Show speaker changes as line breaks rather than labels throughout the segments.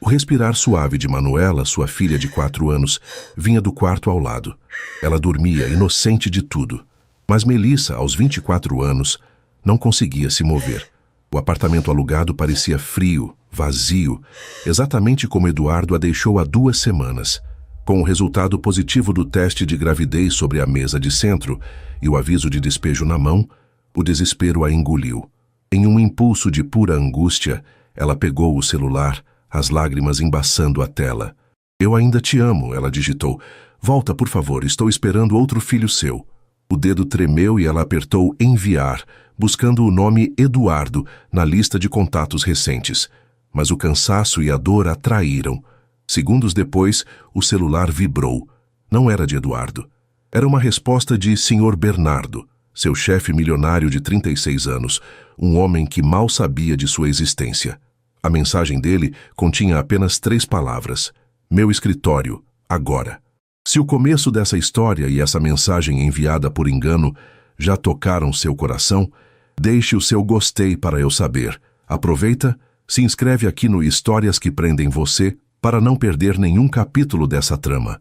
O respirar suave de Manuela, sua filha de 4 anos, vinha do quarto ao lado. Ela dormia, inocente de tudo. Mas Melissa, aos 24 anos, não conseguia se mover. O apartamento alugado parecia frio, vazio, exatamente como Eduardo a deixou há 2 semanas. Com o resultado positivo do teste de gravidez sobre a mesa de centro e o aviso de despejo na mão, o desespero a engoliu. Em um impulso de pura angústia, ela pegou o celular, as lágrimas embaçando a tela. "Eu ainda te amo", ela digitou. "Volta, por favor, estou esperando outro filho seu." O dedo tremeu e ela apertou enviar, buscando o nome Eduardo na lista de contatos recentes. Mas o cansaço e a dor a traíram. Segundos depois, o celular vibrou. Não era de Eduardo. Era uma resposta de Sr. Bernardo, seu chefe milionário de 36 anos, um homem que mal sabia de sua existência. A mensagem dele continha apenas 3 palavras: "Meu escritório, agora." Se o começo dessa história e essa mensagem enviada por engano já tocaram seu coração, deixe o seu gostei para eu saber. Aproveita, se inscreve aqui no Histórias que Prendem Você para não perder nenhum capítulo dessa trama.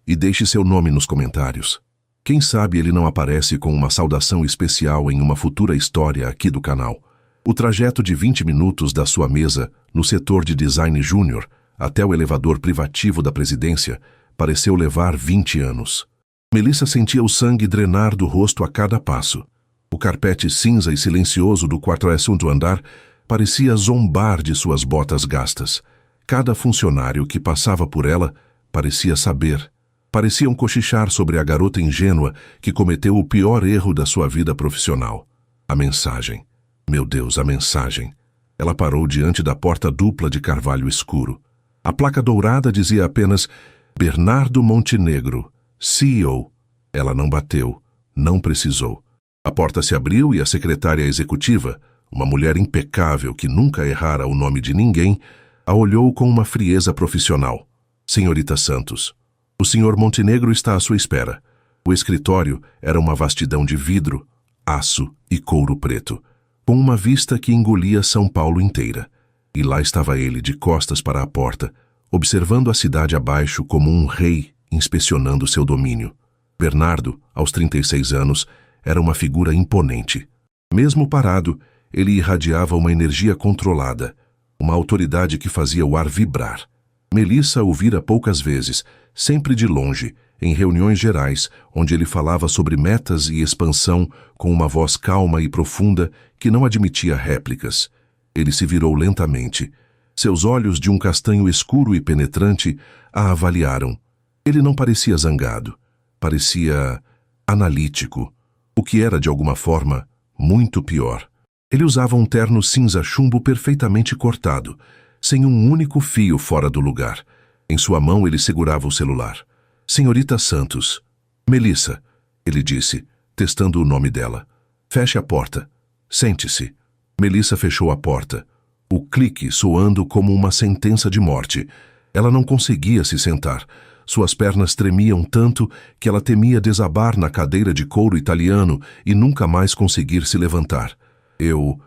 E deixe seu nome nos comentários. Quem sabe ele não aparece com uma saudação especial em uma futura história aqui do canal. O trajeto de 20 minutos da sua mesa, no setor de design júnior, até o elevador privativo da presidência, pareceu levar 20 anos. Melissa sentia o sangue drenar do rosto a cada passo. O carpete cinza e silencioso do 42º andar parecia zombar de suas botas gastas. Cada funcionário que passava por ela parecia saber. Pareciam cochichar sobre a garota ingênua que cometeu o pior erro da sua vida profissional. A mensagem. Meu Deus, a mensagem. Ela parou diante da porta dupla de carvalho escuro. A placa dourada dizia apenas Bernardo Montenegro, CEO. Ela não bateu, não precisou. A porta se abriu e a secretária executiva, uma mulher impecável que nunca errara o nome de ninguém, a olhou com uma frieza profissional. "Senhorita Santos, o Sr. Montenegro está à sua espera." O escritório era uma vastidão de vidro, aço e couro preto, com uma vista que engolia São Paulo inteira. E lá estava ele, de costas para a porta, observando a cidade abaixo como um rei inspecionando seu domínio. Bernardo, aos 36 anos, era uma figura imponente. Mesmo parado, ele irradiava uma energia controlada, uma autoridade que fazia o ar vibrar. Melissa o vira poucas vezes, sempre de longe, em reuniões gerais, onde ele falava sobre metas e expansão com uma voz calma e profunda que não admitia réplicas. Ele se virou lentamente. Seus olhos, de um castanho escuro e penetrante, a avaliaram. Ele não parecia zangado. Parecia analítico, o que era, de alguma forma, muito pior. Ele usava um terno cinza chumbo perfeitamente cortado, sem um único fio fora do lugar. Em sua mão ele segurava o celular. "Senhorita Santos." "Melissa", ele disse, testando o nome dela. "Feche a porta. Sente-se." Melissa fechou a porta, o clique soando como uma sentença de morte. Ela não conseguia se sentar. Suas pernas tremiam tanto que ela temia desabar na cadeira de couro italiano e nunca mais conseguir se levantar. Eu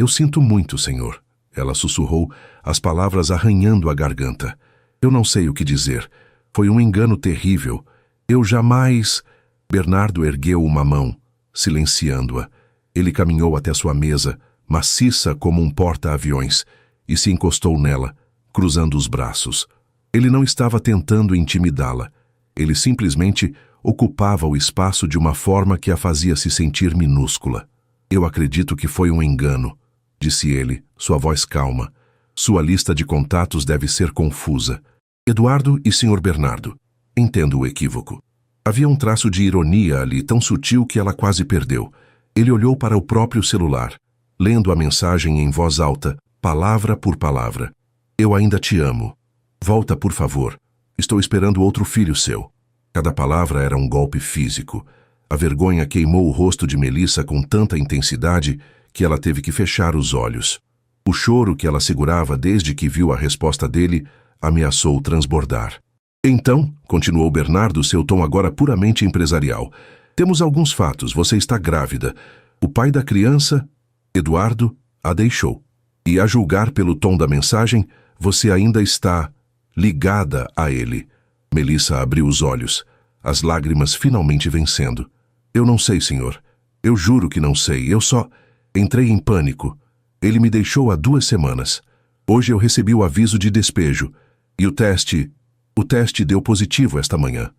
sinto muito, senhor." Ela sussurrou, as palavras arranhando a garganta. "Eu não sei o que dizer. Foi um engano terrível. Eu jamais..." Bernardo ergueu uma mão, silenciando-a. Ele caminhou até sua mesa, maciça como um porta-aviões, e se encostou nela, cruzando os braços. Ele não estava tentando intimidá-la. Ele simplesmente ocupava o espaço de uma forma que a fazia se sentir minúscula. "Eu acredito que foi um engano", disse ele, sua voz calma. "Sua lista de contatos deve ser confusa. Eduardo e Sr. Bernardo. Entendo o equívoco." Havia um traço de ironia ali tão sutil que ela quase perdeu. Ele olhou para o próprio celular, lendo a mensagem em voz alta, palavra por palavra. "Eu ainda te amo. Volta, por favor. Estou esperando outro filho seu." Cada palavra era um golpe físico. A vergonha queimou o rosto de Melissa com tanta intensidade que ela teve que fechar os olhos. O choro que ela segurava desde que viu a resposta dele ameaçou transbordar. "Então", continuou Bernardo, seu tom agora puramente empresarial, "temos alguns fatos. Você está grávida. O pai da criança, Eduardo, a deixou. E a julgar pelo tom da mensagem, Você ainda está ligada a ele. Melissa abriu os olhos, as lágrimas finalmente vencendo. Eu não sei, senhor. Eu juro que não sei. Eu só entrei em pânico. Ele me deixou há 2 semanas. Hoje eu recebi o aviso de despejo. E o teste deu positivo esta manhã.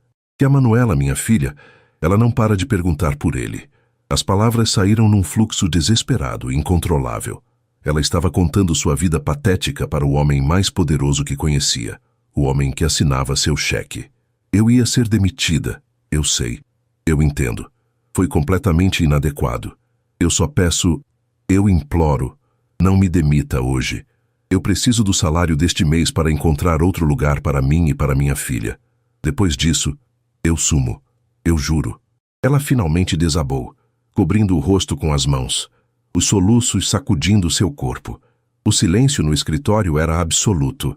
E a Manuela, minha filha, ela não para de perguntar por ele. As palavras saíram num fluxo desesperado, incontrolável. Ela estava contando sua vida patética para o homem mais poderoso que conhecia, o homem que assinava seu cheque. Eu ia ser demitida, eu sei. Eu entendo. Foi completamente inadequado. Eu só peço, eu imploro, não me demita hoje. Eu preciso do salário deste mês para encontrar outro lugar para mim e para minha filha. Depois disso, eu sumo. Eu juro. Ela finalmente desabou, cobrindo o rosto com as mãos, os soluços sacudindo seu corpo. O silêncio no escritório era absoluto.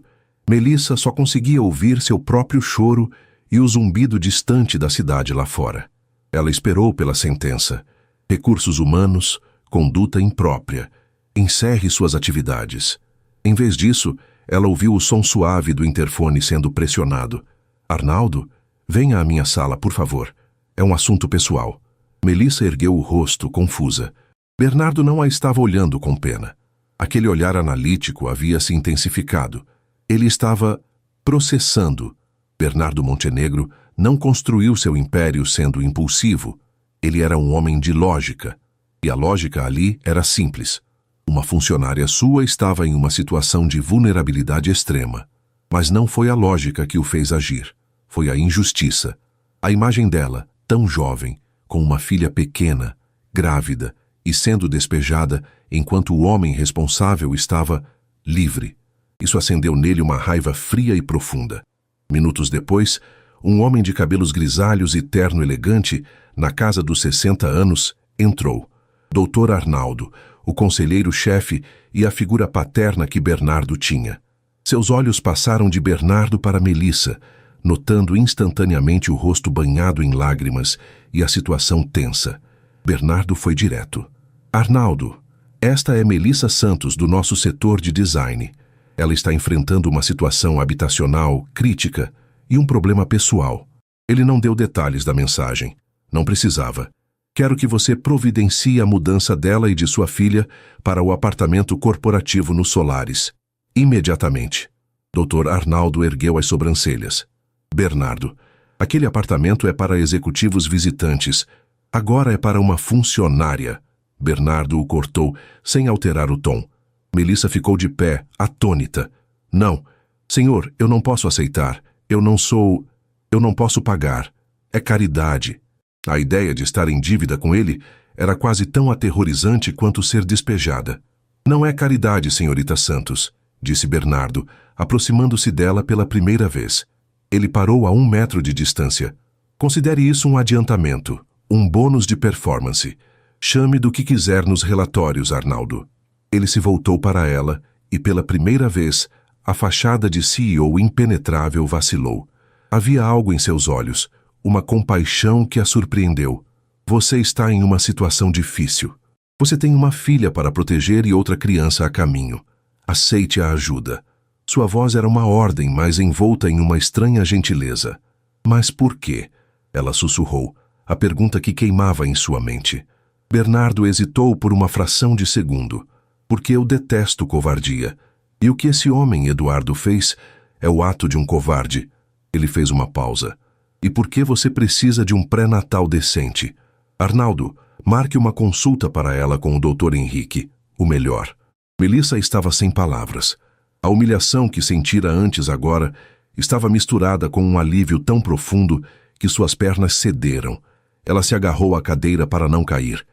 Melissa só conseguia ouvir seu próprio choro e o zumbido distante da cidade lá fora. Ela esperou pela sentença. Recursos humanos, conduta imprópria. Encerre suas atividades. Em vez disso, ela ouviu o som suave do interfone sendo pressionado. Arnaldo, venha à minha sala, por favor. É um assunto pessoal. Melissa ergueu o rosto, confusa. Bernardo não a estava olhando com pena. Aquele olhar analítico havia se intensificado. Ele estava processando. Bernardo Montenegro não construiu seu império sendo impulsivo. Ele era um homem de lógica. E a lógica ali era simples. Uma funcionária sua estava em uma situação de vulnerabilidade extrema. Mas não foi a lógica que o fez agir. Foi a injustiça. A imagem dela, tão jovem, com uma filha pequena, grávida e sendo despejada enquanto o homem responsável estava livre. Isso acendeu nele uma raiva fria e profunda. Minutos depois, um homem de cabelos grisalhos e terno elegante, na casa dos 60 anos, entrou. Dr. Arnaldo, o conselheiro-chefe e a figura paterna que Bernardo tinha. Seus olhos passaram de Bernardo para Melissa, notando instantaneamente o rosto banhado em lágrimas e a situação tensa. Bernardo foi direto. Arnaldo, esta é Melissa Santos, do nosso setor de design. Ela está enfrentando uma situação habitacional crítica e um problema pessoal. Ele não deu detalhes da mensagem. Não precisava. Quero que você providencie a mudança dela e de sua filha para o apartamento corporativo no Solares. Imediatamente. Dr. Arnaldo ergueu as sobrancelhas. Bernardo, aquele apartamento é para executivos visitantes. Agora é para uma funcionária. Bernardo o cortou, sem alterar o tom. Melissa ficou de pé, atônita. Não, senhor, eu não posso aceitar. Eu não posso pagar. É caridade. A ideia de estar em dívida com ele era quase tão aterrorizante quanto ser despejada. Não é caridade, senhorita Santos, disse Bernardo, aproximando-se dela pela primeira vez. Ele parou a 1 metro de distância. Considere isso um adiantamento, um bônus de performance. Chame do que quiser nos relatórios, Arnaldo. Ele se voltou para ela e, pela primeira vez, a fachada de CEO impenetrável vacilou. Havia algo em seus olhos, uma compaixão que a surpreendeu. Você está em uma situação difícil. Você tem uma filha para proteger e outra criança a caminho. Aceite a ajuda. Sua voz era uma ordem, mas envolta em uma estranha gentileza. Mas por quê? Ela sussurrou, a pergunta que queimava em sua mente. Bernardo hesitou por uma fração de segundo. Porque eu detesto covardia. E o que esse homem, Eduardo, fez é o ato de um covarde. Ele fez uma pausa. E por que você precisa de um pré-natal decente? Arnaldo, marque uma consulta para ela com o Dr. Henrique, o melhor. Melissa estava sem palavras. A humilhação que sentira antes agora estava misturada com um alívio tão profundo que suas pernas cederam. Ela se agarrou à cadeira para não cair.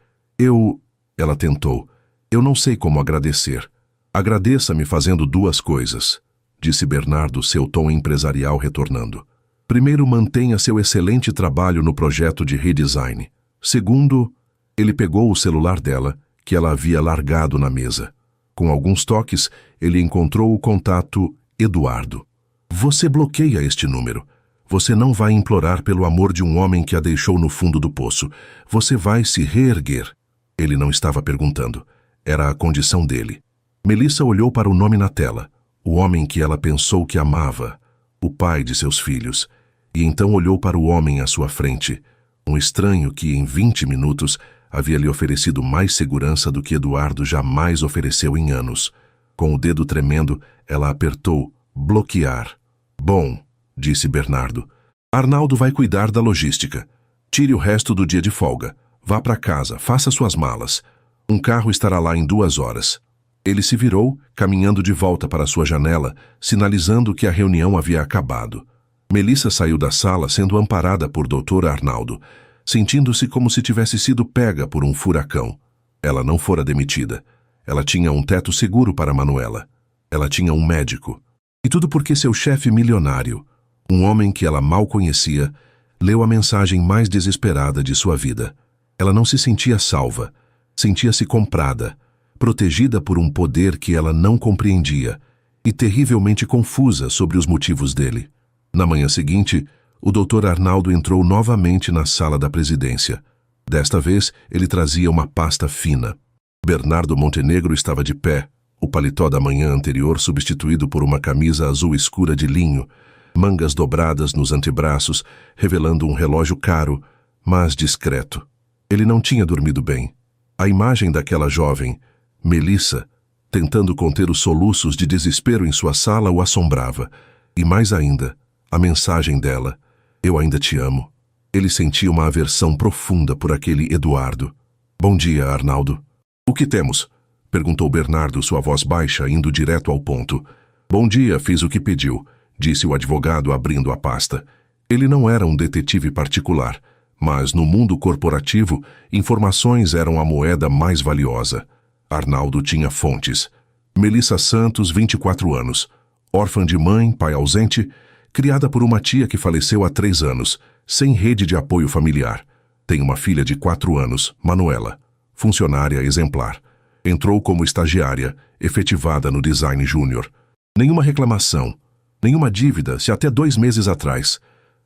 Ela tentou. Eu não sei como agradecer. Agradeça-me fazendo 2 coisas, disse Bernardo, seu tom empresarial retornando. Primeiro, mantenha seu excelente trabalho no projeto de redesign. Segundo, ele pegou o celular dela, que ela havia largado na mesa. Com alguns toques, ele encontrou o contato Eduardo. Você bloqueia este número. Você não vai implorar pelo amor de um homem que a deixou no fundo do poço. Você vai se reerguer. Ele não estava perguntando. Era a condição dele. Melissa olhou para o nome na tela. o homem que ela pensou que amava, o pai de seus filhos, e então olhou para o homem à sua frente, um estranho que em 20 minutos havia lhe oferecido mais segurança do que Eduardo jamais ofereceu em anos. Com o dedo tremendo, ela apertou bloquear. Bom, disse Bernardo. Arnaldo vai cuidar da logística. Tire o resto do dia de folga. Vá para casa, faça suas malas. Um carro estará lá em 2 horas. Ele se virou, caminhando de volta para sua janela, sinalizando que a reunião havia acabado. Melissa saiu da sala sendo amparada por Dr. Arnaldo, sentindo-se como se tivesse sido pega por um furacão. Ela não fora demitida. Ela tinha um teto seguro para Manuela. Ela tinha um médico. E tudo porque seu chefe milionário, um homem que ela mal conhecia, leu a mensagem mais desesperada de sua vida. Ela não se sentia salva. Sentia-se comprada, protegida por um poder que ela não compreendia e terrivelmente confusa sobre os motivos dele. Na manhã seguinte, o Dr. Arnaldo entrou novamente na sala da presidência. Desta vez, ele trazia uma pasta fina. Bernardo Montenegro estava de pé, o paletó da manhã anterior substituído por uma camisa azul escura de linho, mangas dobradas nos antebraços, revelando um relógio caro, mas discreto. Ele não tinha dormido bem. A imagem daquela jovem, Melissa, tentando conter os soluços de desespero em sua sala, o assombrava. E mais ainda, a mensagem dela, eu ainda te amo. Ele sentia uma aversão profunda por aquele Eduardo. Bom dia, Arnaldo. O que temos? Perguntou Bernardo, sua voz baixa, indo direto ao ponto. Bom dia, fiz o que pediu, disse o advogado, abrindo a pasta. Ele não era um detetive particular, mas no mundo corporativo, informações eram a moeda mais valiosa. Arnaldo tinha fontes. Melissa Santos, 24 anos. Órfã de mãe, pai ausente, criada por uma tia que faleceu há 3 anos, sem rede de apoio familiar. Tem uma filha de 4 anos, Manuela, funcionária exemplar. Entrou como estagiária, efetivada no Design Júnior. Nenhuma reclamação, nenhuma dívida, se até 2 meses atrás.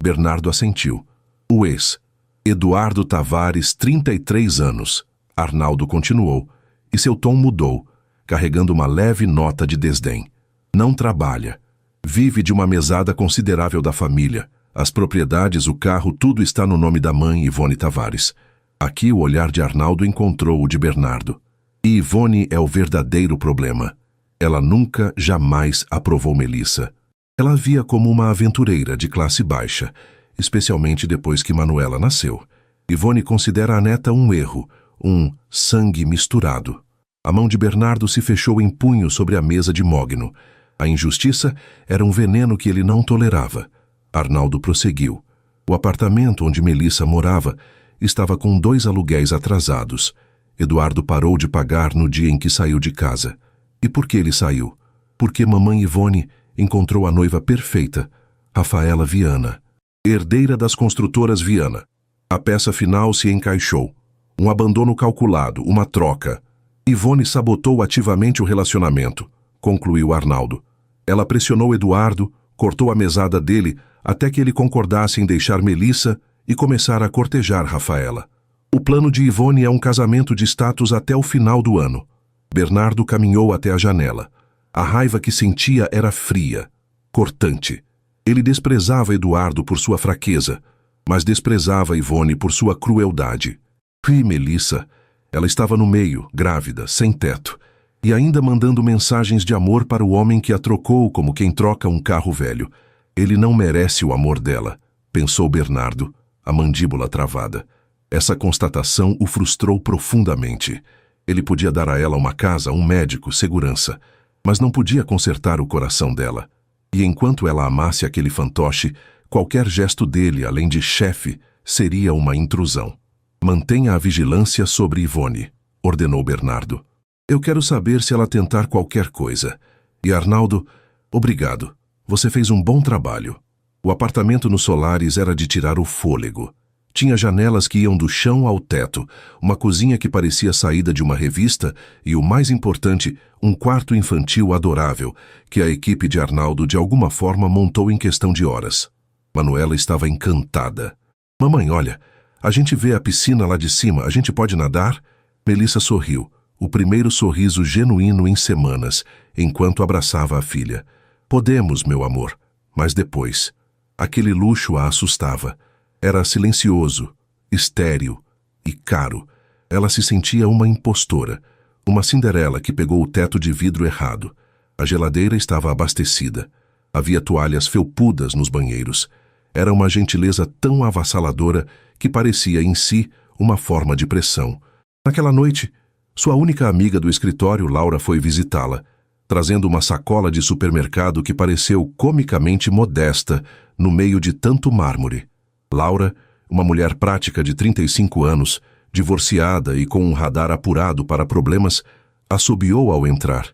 Bernardo assentiu. O ex, Eduardo Tavares, 33 anos. Arnaldo continuou, e seu tom mudou, carregando uma leve nota de desdém. Não trabalha. Vive de uma mesada considerável da família. As propriedades, o carro, tudo está no nome da mãe, Ivone Tavares. Aqui o olhar de Arnaldo encontrou o de Bernardo. E Ivone é o verdadeiro problema. Ela nunca, jamais aprovou Melissa. Ela a via como uma aventureira de classe baixa, especialmente depois que Manuela nasceu. Ivone considera a neta um erro, um sangue misturado. A mão de Bernardo se fechou em punho sobre a mesa de mogno. A injustiça era um veneno que ele não tolerava. Arnaldo prosseguiu. O apartamento onde Melissa morava estava com 2 aluguéis atrasados. Eduardo parou de pagar no dia em que saiu de casa. E por que ele saiu? Porque mamãe Ivone encontrou a noiva perfeita, Rafaela Viana, herdeira das construtoras Viana. A peça final se encaixou. Um abandono calculado, uma troca. Ivone sabotou ativamente o relacionamento, concluiu Arnaldo. Ela pressionou Eduardo, cortou a mesada dele até que ele concordasse em deixar Melissa e começar a cortejar Rafaela. O plano de Ivone é um casamento de status até o final do ano. Bernardo caminhou até a janela. A raiva que sentia era fria, cortante. Ele desprezava Eduardo por sua fraqueza, mas desprezava Ivone por sua crueldade. E Melissa, ela estava no meio, grávida, sem teto, e ainda mandando mensagens de amor para o homem que a trocou como quem troca um carro velho. Ele não merece o amor dela, pensou Bernardo, a mandíbula travada. Essa constatação o frustrou profundamente. Ele podia dar a ela uma casa, um médico, segurança, mas não podia consertar o coração dela. E enquanto ela amasse aquele fantoche, qualquer gesto dele, além de chefe, seria uma intrusão. Mantenha a vigilância sobre Ivone, ordenou Bernardo. Eu quero saber se ela tentar qualquer coisa. E Arnaldo, obrigado. Você fez um bom trabalho. O apartamento no Solares era de tirar o fôlego. Tinha janelas que iam do chão ao teto, uma cozinha que parecia saída de uma revista e, o mais importante, um quarto infantil adorável, que a equipe de Arnaldo de alguma forma montou em questão de horas. Manuela estava encantada. Mamãe, olha, a gente vê a piscina lá de cima, a gente pode nadar? Melissa sorriu. o primeiro sorriso genuíno em semanas, enquanto abraçava a filha. Podemos, meu amor, mas depois. Aquele luxo a assustava. Era silencioso, estéril e caro. Ela se sentia uma impostora, uma Cinderela que pegou o teto de vidro errado. A geladeira estava abastecida. Havia toalhas felpudas nos banheiros. Era uma gentileza tão avassaladora que parecia em si uma forma de pressão. Naquela noite, sua única amiga do escritório, Laura, foi visitá-la, trazendo uma sacola de supermercado que pareceu comicamente modesta no meio de tanto mármore. Laura, uma mulher prática de 35 anos, divorciada e com um radar apurado para problemas, assobiou ao entrar.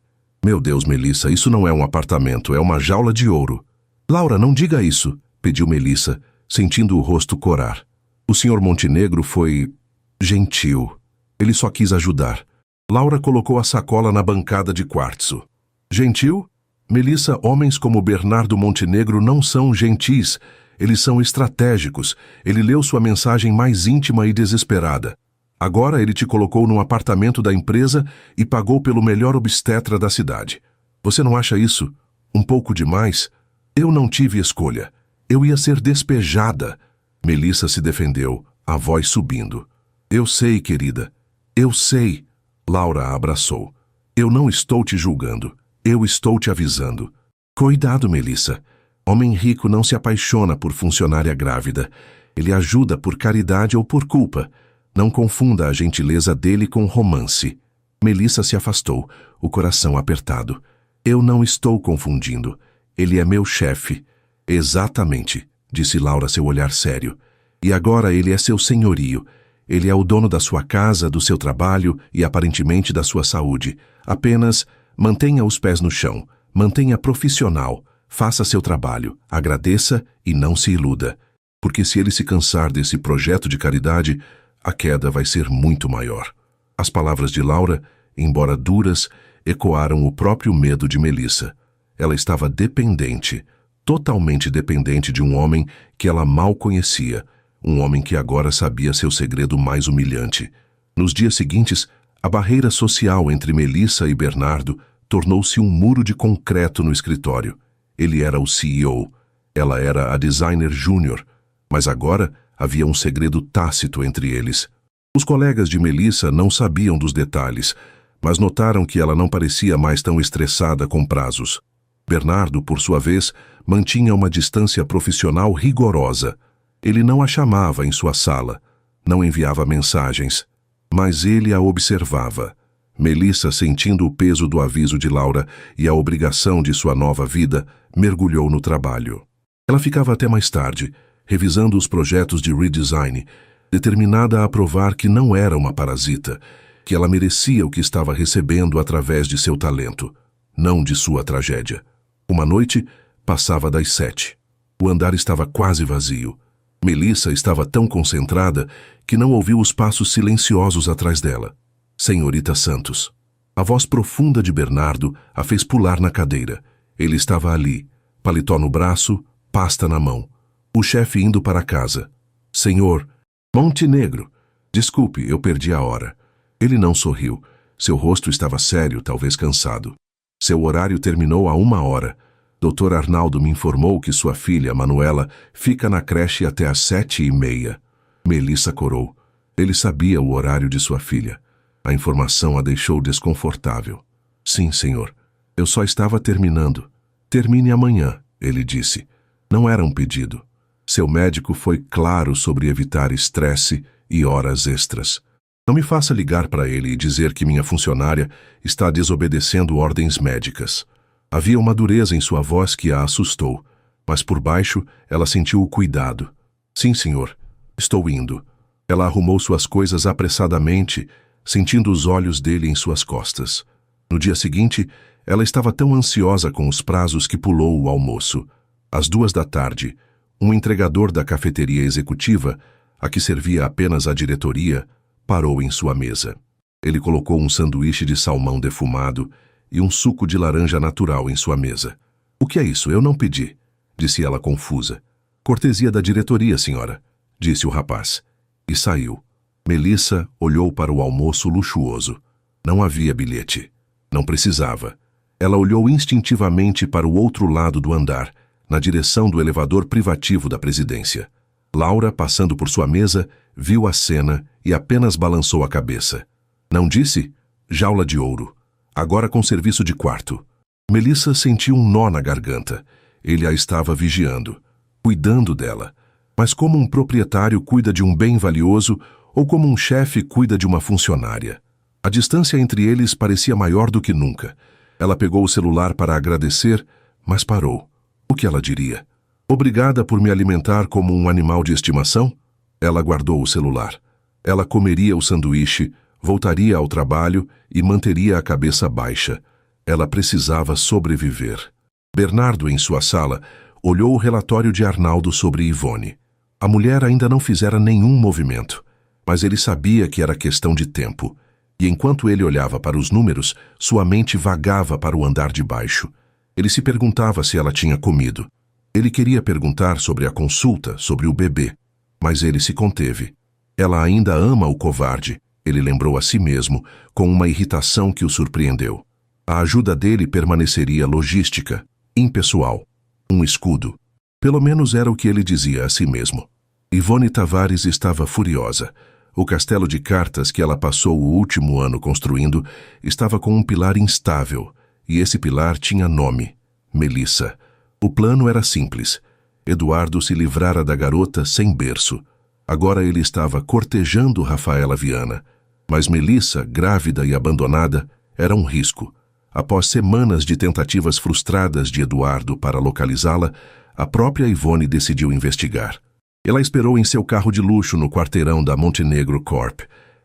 Meu Deus, Melissa, isso não é um apartamento, é uma jaula de ouro. Laura, não diga isso, pediu Melissa, sentindo o rosto corar. O Sr. Montenegro foi gentil. Ele só quis ajudar. Laura colocou a sacola na bancada de quartzo. Gentil? Melissa, homens como Bernardo Montenegro não são gentis. Eles são estratégicos. Ele leu sua mensagem mais íntima e desesperada. Agora ele te colocou num apartamento da empresa e pagou pelo melhor obstetra da cidade. Você não acha isso um pouco demais? Eu não tive escolha. Eu ia ser despejada. Melissa se defendeu, a voz subindo. Eu sei, querida. Eu sei. Laura a abraçou. Eu não estou te julgando. Eu estou te avisando. Cuidado, Melissa. Homem rico não se apaixona por funcionária grávida. Ele ajuda por caridade ou por culpa. Não confunda a gentileza dele com romance. Melissa se afastou, o coração apertado. Eu não estou confundindo. Ele é meu chefe. Exatamente, disse Laura, seu olhar sério. E agora ele é seu senhorio. Ele é o dono da sua casa, do seu trabalho e aparentemente da sua saúde. Apenas mantenha os pés no chão. Mantenha profissional. Faça seu trabalho. Agradeça e não se iluda. Porque se ele se cansar desse projeto de caridade, a queda vai ser muito maior. As palavras de Laura, embora duras, ecoaram o próprio medo de Melissa. Ela estava dependente, totalmente dependente de um homem que ela mal conhecia, um homem que agora sabia seu segredo mais humilhante. Nos dias seguintes, a barreira social entre Melissa e Bernardo tornou-se um muro de concreto no escritório. Ele era o CEO, ela era a designer júnior, mas agora havia um segredo tácito entre eles. Os colegas de Melissa não sabiam dos detalhes, mas notaram que ela não parecia mais tão estressada com prazos. Bernardo, por sua vez, mantinha uma distância profissional rigorosa. Ele não a chamava em sua sala, não enviava mensagens, mas ele a observava. Melissa, sentindo o peso do aviso de Laura e a obrigação de sua nova vida, mergulhou no trabalho. Ela ficava até mais tarde, revisando os projetos de redesign, determinada a provar que não era uma parasita, que ela merecia o que estava recebendo através de seu talento, não de sua tragédia. Uma noite, passava das 7. O andar estava quase vazio. Melissa estava tão concentrada que não ouviu os passos silenciosos atrás dela. Senhorita Santos. A voz profunda de Bernardo a fez pular na cadeira. Ele estava ali, paletó no braço, pasta na mão. O chefe indo para casa. Senhor Montenegro. Desculpe, eu perdi a hora. Ele não sorriu. Seu rosto estava sério, talvez cansado. Seu horário terminou há 1 hora. Dr. Arnaldo me informou que sua filha, Manuela, fica na creche até às 7h30. Melissa corou. Ele sabia o horário de sua filha. A informação a deixou desconfortável. Sim, senhor. Eu só estava terminando. Termine amanhã, ele disse. Não era um pedido. Seu médico foi claro sobre evitar estresse e horas extras. Não me faça ligar para ele e dizer que minha funcionária está desobedecendo ordens médicas. Havia uma dureza em sua voz que a assustou, mas por baixo ela sentiu o cuidado. Sim, senhor. Estou indo. Ela arrumou suas coisas apressadamente, sentindo os olhos dele em suas costas. No dia seguinte, ela estava tão ansiosa com os prazos que pulou o almoço. Às 2 da tarde, um entregador da cafeteria executiva, a que servia apenas a diretoria, parou em sua mesa. Ele colocou um sanduíche de salmão defumado e um suco de laranja natural em sua mesa. O que é isso? Eu não pedi, disse ela confusa. Cortesia da diretoria, senhora, disse o rapaz. E saiu. Melissa olhou para o almoço luxuoso. Não havia bilhete. Não precisava. Ela olhou instintivamente para o outro lado do andar, na direção do elevador privativo da presidência. Laura, passando por sua mesa, viu a cena e apenas balançou a cabeça. Não disse? Jaula de ouro. Agora com serviço de quarto. Melissa sentiu um nó na garganta. Ele a estava vigiando, cuidando dela. Mas como um proprietário cuida de um bem valioso ou como um chefe cuida de uma funcionária. A distância entre eles parecia maior do que nunca. Ela pegou o celular para agradecer, mas parou. O que ela diria? Obrigada por me alimentar como um animal de estimação? Ela guardou o celular. Ela comeria o sanduíche, voltaria ao trabalho e manteria a cabeça baixa. Ela precisava sobreviver. Bernardo, em sua sala, olhou o relatório de Arnaldo sobre Ivone. A mulher ainda não fizera nenhum movimento, mas ele sabia que era questão de tempo. E enquanto ele olhava para os números, sua mente vagava para o andar de baixo. Ele se perguntava se ela tinha comido. Ele queria perguntar sobre a consulta, sobre o bebê, mas ele se conteve. Ela ainda ama o covarde, ele lembrou a si mesmo, com uma irritação que o surpreendeu. A ajuda dele permaneceria logística, impessoal, um escudo. Pelo menos era o que ele dizia a si mesmo. Ivone Tavares estava furiosa. O castelo de cartas que ela passou o último ano construindo estava com um pilar instável, e esse pilar tinha nome: Melissa. O plano era simples. Eduardo se livrara da garota sem berço. Agora ele estava cortejando Rafaela Viana. Mas Melissa, grávida e abandonada, era um risco. Após semanas de tentativas frustradas de Eduardo para localizá-la, a própria Ivone decidiu investigar. Ela esperou em seu carro de luxo no quarteirão da Montenegro Corp.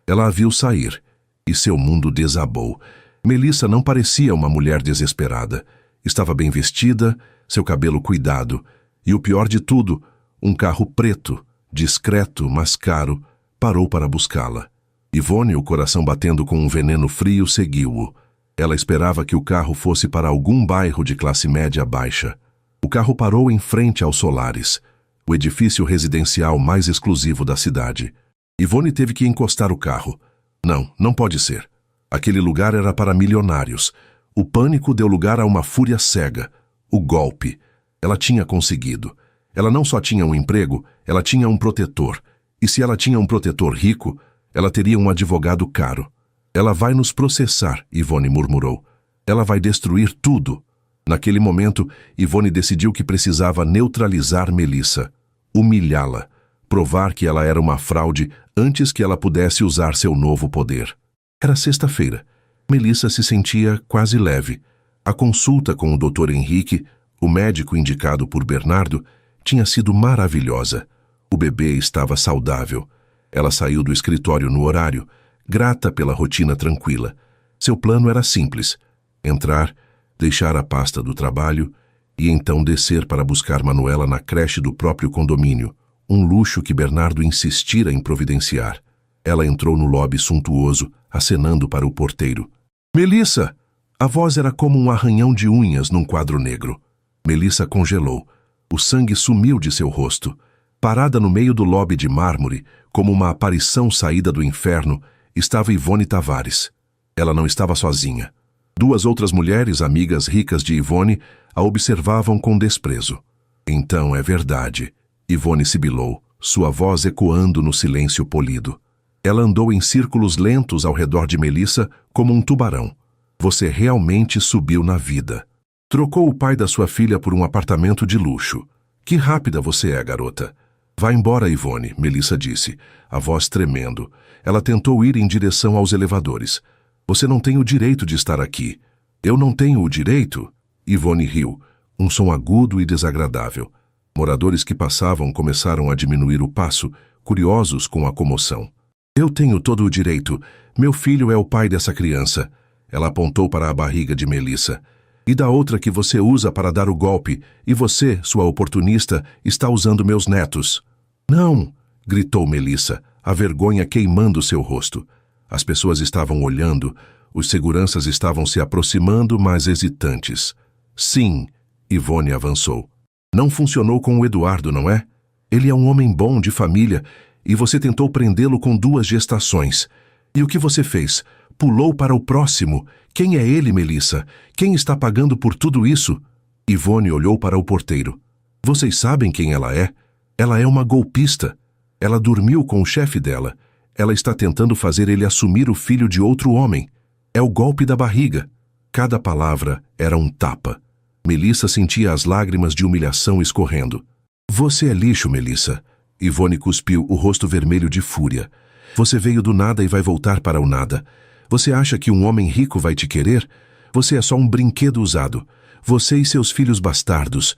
Ela a viu sair, e seu mundo desabou. Melissa não parecia uma mulher desesperada. Estava bem vestida, seu cabelo cuidado, e o pior de tudo, um carro preto, discreto, mas caro, parou para buscá-la. Ivone, o coração batendo com um veneno frio, seguiu-o. Ela esperava que o carro fosse para algum bairro de classe média baixa. O carro parou em frente aos Solares, o edifício residencial mais exclusivo da cidade. Ivone teve que encostar o carro. Não pode ser. Aquele lugar era para milionários. O pânico deu lugar a uma fúria cega. O golpe. Ela tinha conseguido. Ela não só tinha um emprego, ela tinha um protetor. E se ela tinha um protetor rico, ela teria um advogado caro. Ela vai nos processar, Ivone murmurou. Ela vai destruir tudo. Naquele momento, Ivone decidiu que precisava neutralizar Melissa. Humilhá-la, provar que ela era uma fraude antes que ela pudesse usar seu novo poder. Era sexta-feira. Melissa se sentia quase leve. A consulta com o Dr. Henrique, o médico indicado por Bernardo, tinha sido maravilhosa. O bebê estava saudável. Ela saiu do escritório no horário, grata pela rotina tranquila. Seu plano era simples: entrar, deixar a pasta do trabalho e então descer para buscar Manuela na creche do próprio condomínio, um luxo que Bernardo insistira em providenciar. Ela entrou no lobby suntuoso, acenando para o porteiro. Melissa! A voz era como um arranhão de unhas num quadro negro. Melissa congelou. O sangue sumiu de seu rosto. Parada no meio do lobby de mármore, como uma aparição saída do inferno, estava Ivone Tavares. Ela não estava sozinha. Duas outras mulheres, amigas ricas de Ivone, a observavam com desprezo. Então é verdade, Ivone sibilou, sua voz ecoando no silêncio polido. Ela andou em círculos lentos ao redor de Melissa como um tubarão. Você realmente subiu na vida. Trocou o pai da sua filha por um apartamento de luxo. Que rápida você é, garota. Vá embora, Ivone, Melissa disse, a voz tremendo. Ela tentou ir em direção aos elevadores. Você não tem o direito de estar aqui. Eu não tenho o direito? Ivone riu, um som agudo e desagradável. Moradores que passavam começaram a diminuir o passo, curiosos com a comoção. Eu tenho todo o direito. Meu filho é o pai dessa criança. Ela apontou para a barriga de Melissa. E da outra que você usa para dar o golpe, e você, sua oportunista, está usando meus netos. Não! Gritou Melissa, a vergonha queimando seu rosto. As pessoas estavam olhando, os seguranças estavam se aproximando, mas hesitantes. Sim, Ivone avançou. Não funcionou com o Eduardo, não é? Ele é um homem bom, de família, e você tentou prendê-lo com 2 gestações. E o que você fez? pulou para o próximo. Quem é ele, Melissa? Quem está pagando por tudo isso? Ivone olhou para o porteiro. Vocês sabem quem ela é? Ela é uma golpista. Ela dormiu com o chefe dela. Ela está tentando fazer ele assumir o filho de outro homem. É o golpe da barriga. Cada palavra era um tapa. Melissa sentia as lágrimas de humilhação escorrendo. Você é lixo, Melissa. Ivone cuspiu, o rosto vermelho de fúria. Você veio do nada e vai voltar para o nada. Você acha que um homem rico vai te querer? Você é só um brinquedo usado. Você e seus filhos bastardos.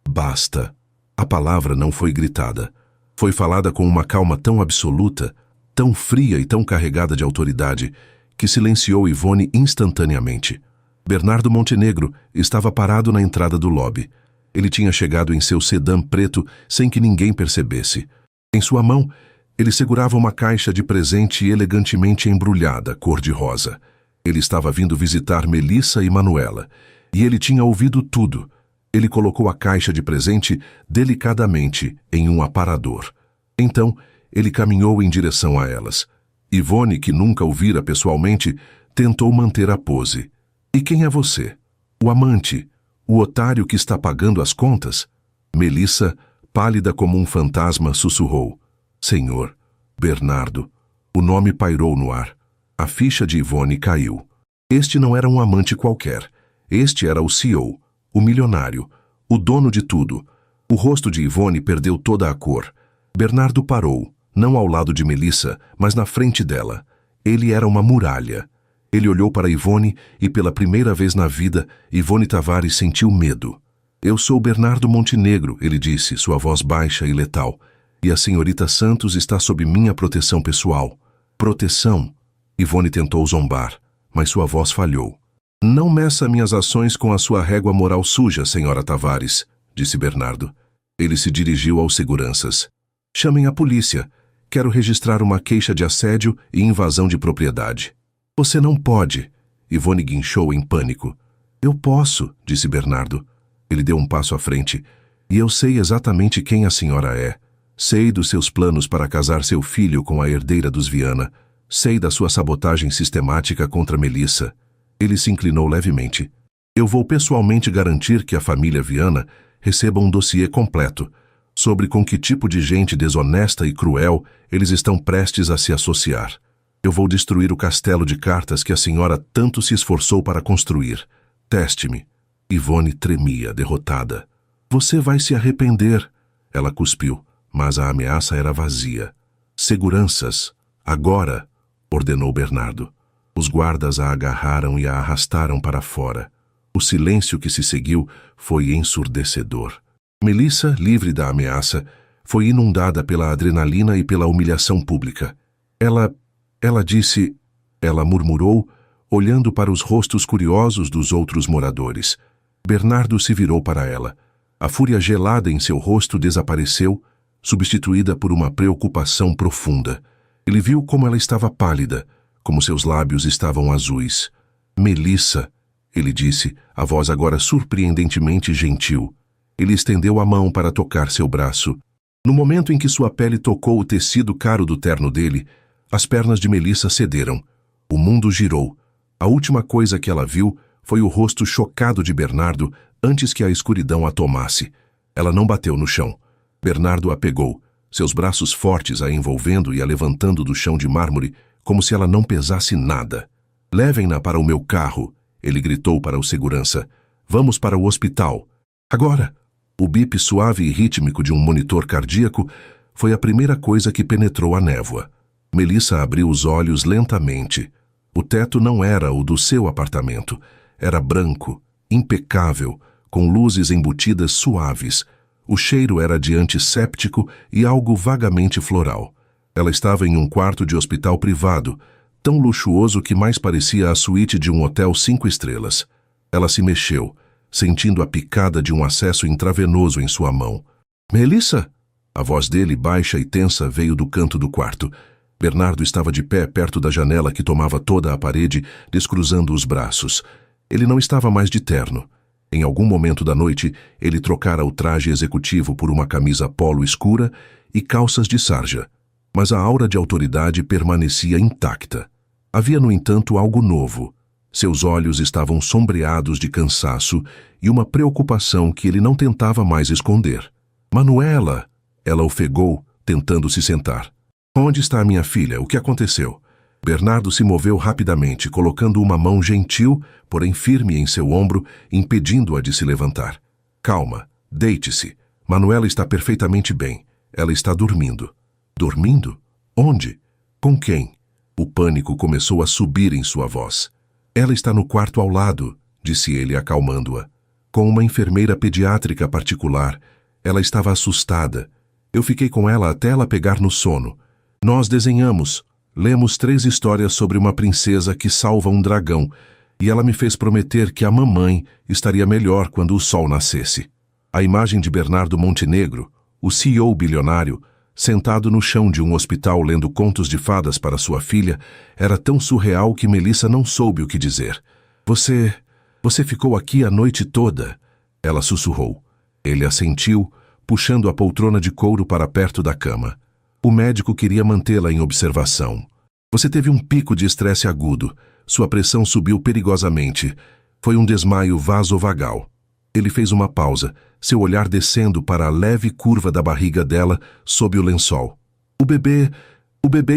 Basta. A palavra não foi gritada. Foi falada com uma calma tão absoluta, tão fria e tão carregada de autoridade, que silenciou Ivone instantaneamente. Bernardo Montenegro estava parado na entrada do lobby. Ele tinha chegado em seu sedã preto sem que ninguém percebesse. Em sua mão, ele segurava uma caixa de presente elegantemente embrulhada, cor-de-rosa. Ele estava vindo visitar Melissa e Manuela, e ele tinha ouvido tudo. Ele colocou a caixa de presente delicadamente em um aparador. Então, ele caminhou em direção a elas. Ivone, que nunca o vira pessoalmente, tentou manter a pose. E quem é você? O amante? O otário que está pagando as contas? Melissa, pálida como um fantasma, sussurrou. Senhor, Bernardo. O nome pairou no ar. A ficha de Ivone caiu. Este não era um amante qualquer. Este era o CEO, o milionário, o dono de tudo. O rosto de Ivone perdeu toda a cor. Bernardo parou, não ao lado de Melissa, mas na frente dela. Ele era uma muralha. Ele olhou para Ivone e, pela primeira vez na vida, Ivone Tavares sentiu medo. Eu sou Bernardo Montenegro, ele disse, sua voz baixa e letal. E a senhorita Santos está sob minha proteção pessoal. Proteção? Ivone tentou zombar, mas sua voz falhou. Não meça minhas ações com a sua régua moral suja, senhora Tavares, disse Bernardo. Ele se dirigiu aos seguranças. Chamem a polícia. Quero registrar uma queixa de assédio e invasão de propriedade. Você não pode. Ivone guinchou em pânico. Eu posso, disse Bernardo. Ele deu um passo à frente. E eu sei exatamente quem a senhora é. Sei dos seus planos para casar seu filho com a herdeira dos Viana. Sei da sua sabotagem sistemática contra Melissa. Ele se inclinou levemente. Eu vou pessoalmente garantir que a família Viana receba um dossiê completo sobre com que tipo de gente desonesta e cruel eles estão prestes a se associar. Eu vou destruir o castelo de cartas que a senhora tanto se esforçou para construir. Teste-me. Ivone tremia, derrotada. Você vai se arrepender. Ela cuspiu, mas a ameaça era vazia. Seguranças. Agora, ordenou Bernardo. Os guardas a agarraram e a arrastaram para fora. O silêncio que se seguiu foi ensurdecedor. Melissa, livre da ameaça, foi inundada pela adrenalina e pela humilhação pública. Ela disse... Ela murmurou, olhando para os rostos curiosos dos outros moradores. Bernardo se virou para ela. A fúria gelada em seu rosto desapareceu, substituída por uma preocupação profunda. Ele viu como ela estava pálida, como seus lábios estavam azuis. Melissa, ele disse, a voz agora surpreendentemente gentil. Ele estendeu a mão para tocar seu braço. No momento em que sua pele tocou o tecido caro do terno dele, as pernas de Melissa cederam. O mundo girou. A última coisa que ela viu foi o rosto chocado de Bernardo antes que a escuridão a tomasse. Ela não bateu no chão. Bernardo a pegou, seus braços fortes a envolvendo e a levantando do chão de mármore, como se ela não pesasse nada. Levem-na para o meu carro, ele gritou para o segurança. Vamos para o hospital. Agora! O bip suave e rítmico de um monitor cardíaco foi a primeira coisa que penetrou a névoa. Melissa abriu os olhos lentamente. O teto não era o do seu apartamento. Era branco, impecável, com luzes embutidas suaves. O cheiro era de antisséptico e algo vagamente floral. Ela estava em um quarto de hospital privado, tão luxuoso que mais parecia a suíte de um hotel 5 estrelas. Ela se mexeu, sentindo a picada de um acesso intravenoso em sua mão. Melissa? A voz dele, baixa e tensa, veio do canto do quarto. Bernardo estava de pé perto da janela que tomava toda a parede, descruzando os braços. Ele não estava mais de terno. Em algum momento da noite, ele trocara o traje executivo por uma camisa polo escura e calças de sarja. Mas a aura de autoridade permanecia intacta. Havia, no entanto, algo novo. Seus olhos estavam sombreados de cansaço e uma preocupação que ele não tentava mais esconder. Manuela! Ela ofegou, tentando se sentar. Onde está a minha filha? O que aconteceu? Bernardo se moveu rapidamente, colocando uma mão gentil, porém firme em seu ombro, impedindo-a de se levantar. Calma, deite-se. Manuela está perfeitamente bem. Ela está dormindo. Dormindo? Onde? Com quem? O pânico começou a subir em sua voz. Ela está no quarto ao lado, disse ele, acalmando-a. Com uma enfermeira pediátrica particular. Ela estava assustada. Eu fiquei com ela até ela pegar no sono. Nós desenhamos. Lemos 3 histórias sobre uma princesa que salva um dragão, e ela me fez prometer que a mamãe estaria melhor quando o sol nascesse. A imagem de Bernardo Montenegro, o CEO bilionário, sentado no chão de um hospital lendo contos de fadas para sua filha, era tão surreal que Melissa não soube o que dizer. Você ficou aqui a noite toda? Ela sussurrou. Ele assentiu, puxando a poltrona de couro para perto da cama. O médico queria mantê-la em observação. Você teve um pico de estresse agudo. Sua pressão subiu perigosamente. Foi um desmaio vasovagal. Ele fez uma pausa, seu olhar descendo para a leve curva da barriga dela sob o lençol. O bebê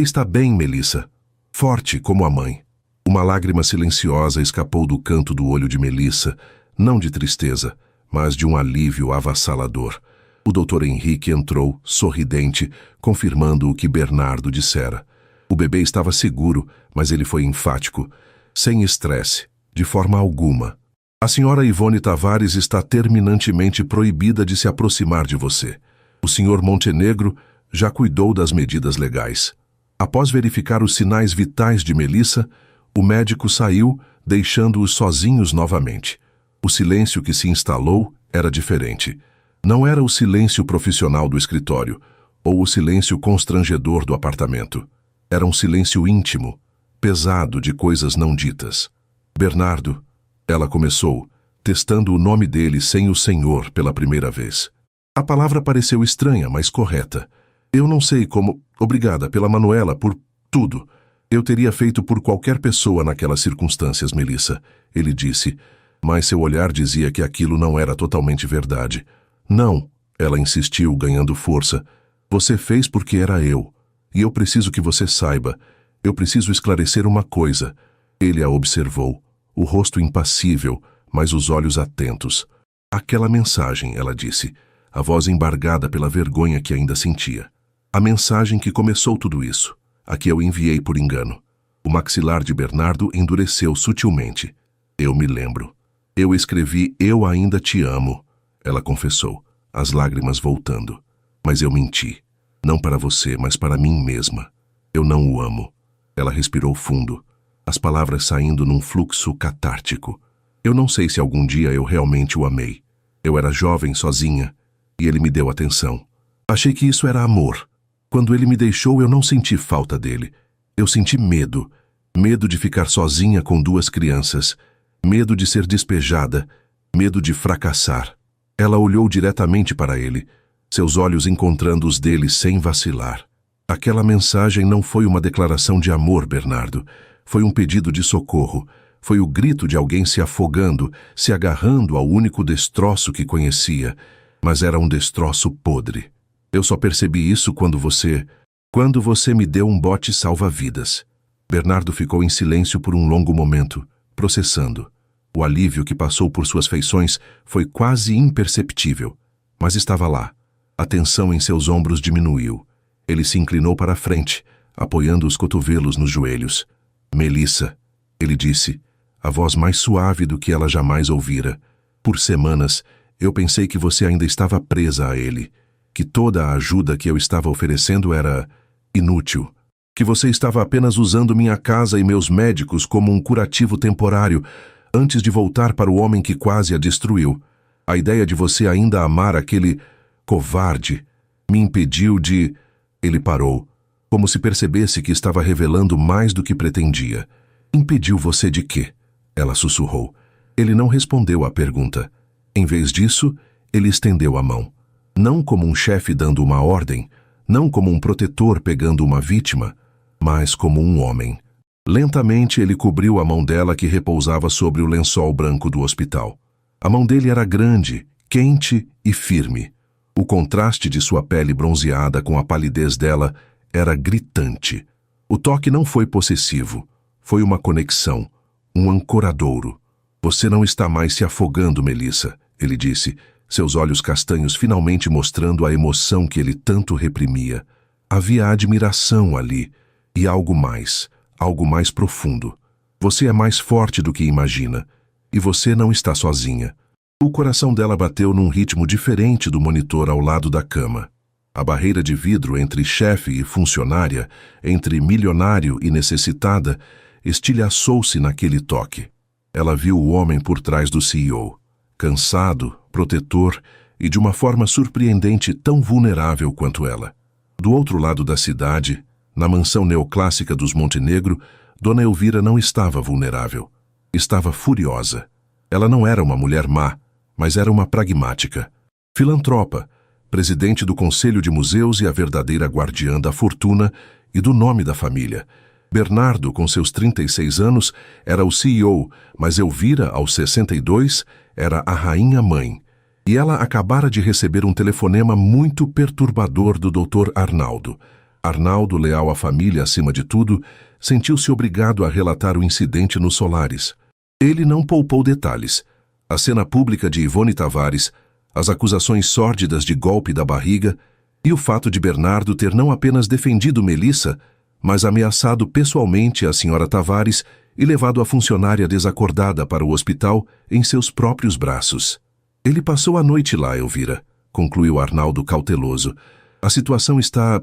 está bem, Melissa. Forte como a mãe. Uma lágrima silenciosa escapou do canto do olho de Melissa, não de tristeza, mas de um alívio avassalador. O Dr. Henrique entrou, sorridente, confirmando o que Bernardo dissera. O bebê estava seguro, mas ele foi enfático. Sem estresse, de forma alguma. A senhora Ivone Tavares está terminantemente proibida de se aproximar de você. O senhor Montenegro já cuidou das medidas legais. Após verificar os sinais vitais de Melissa, o médico saiu, deixando-os sozinhos novamente. O silêncio que se instalou era diferente. Não era o silêncio profissional do escritório, ou o silêncio constrangedor do apartamento. Era um silêncio íntimo, pesado de coisas não ditas. Bernardo, ela começou, testando o nome dele sem o senhor pela primeira vez. A palavra pareceu estranha, mas correta. Eu não sei como... Obrigada pela Manuela, por tudo. Eu teria feito por qualquer pessoa naquelas circunstâncias, Melissa, ele disse, mas seu olhar dizia que aquilo não era totalmente verdade. Não, ela insistiu, ganhando força. Você fez porque era eu. E eu preciso que você saiba. Eu preciso esclarecer uma coisa. Ele a observou, o rosto impassível, mas os olhos atentos. Aquela mensagem, ela disse, a voz embargada pela vergonha que ainda sentia. A mensagem que começou tudo isso, a que eu enviei por engano. O maxilar de Bernardo endureceu sutilmente. Eu me lembro. Eu escrevi "Eu ainda te amo", ela confessou, as lágrimas voltando. Mas eu menti. Não para você, mas para mim mesma. Eu não o amo. Ela respirou fundo, as palavras saindo num fluxo catártico. Eu não sei se algum dia eu realmente o amei. Eu era jovem, sozinha, e ele me deu atenção. Achei que isso era amor. Quando ele me deixou, eu não senti falta dele. Eu senti medo. Medo de ficar sozinha com 2 crianças. Medo de ser despejada. Medo de fracassar. Ela olhou diretamente para ele, seus olhos encontrando os dele sem vacilar. Aquela mensagem não foi uma declaração de amor, Bernardo. Foi um pedido de socorro. Foi o grito de alguém se afogando, se agarrando ao único destroço que conhecia. Mas era um destroço podre. Eu só percebi isso quando você me deu um bote salva-vidas. Bernardo ficou em silêncio por um longo momento, processando. O alívio que passou por suas feições foi quase imperceptível, mas estava lá. A tensão em seus ombros diminuiu. Ele se inclinou para a frente, apoiando os cotovelos nos joelhos. Melissa, ele disse, a voz mais suave do que ela jamais ouvira. Por semanas, eu pensei que você ainda estava presa a ele, que toda a ajuda que eu estava oferecendo era inútil, que você estava apenas usando minha casa e meus médicos como um curativo temporário, antes de voltar para o homem que quase a destruiu. A ideia de você ainda amar aquele covarde me impediu de... Ele parou, como se percebesse que estava revelando mais do que pretendia. Impediu você de quê? Ela sussurrou. Ele não respondeu à pergunta. Em vez disso, ele estendeu a mão. Não como um chefe dando uma ordem, não como um protetor pegando uma vítima, mas como um homem. Lentamente ele cobriu a mão dela que repousava sobre o lençol branco do hospital. A mão dele era grande, quente e firme. O contraste de sua pele bronzeada com a palidez dela era gritante. O toque não foi possessivo, foi uma conexão, um ancoradouro. Você não está mais se afogando, Melissa, ele disse, seus olhos castanhos finalmente mostrando a emoção que ele tanto reprimia. Havia admiração ali, e algo mais profundo. Você é mais forte do que imagina, e você não está sozinha. O coração dela bateu num ritmo diferente do monitor ao lado da cama. A barreira de vidro entre chefe e funcionária, entre milionário e necessitada, estilhaçou-se naquele toque. Ela viu o homem por trás do CEO, cansado, protetor e de uma forma surpreendente tão vulnerável quanto ela. Do outro lado da cidade, na mansão neoclássica dos Montenegro, Dona Elvira não estava vulnerável. Estava furiosa. Ela não era uma mulher má, mas era uma pragmática. Filantropa, presidente do Conselho de Museus e a verdadeira guardiã da fortuna e do nome da família. Bernardo, com seus 36 anos, era o CEO, mas Elvira, aos 62, era a rainha-mãe. E ela acabara de receber um telefonema muito perturbador do Dr. Arnaldo. Arnaldo, leal à família acima de tudo, sentiu-se obrigado a relatar o incidente nos Solares. Ele não poupou detalhes. A cena pública de Ivone Tavares, as acusações sórdidas de golpe da barriga e o fato de Bernardo ter não apenas defendido Melissa, mas ameaçado pessoalmente a senhora Tavares e levado a funcionária desacordada para o hospital em seus próprios braços. Ele passou a noite lá, Elvira, concluiu Arnaldo cauteloso. A situação está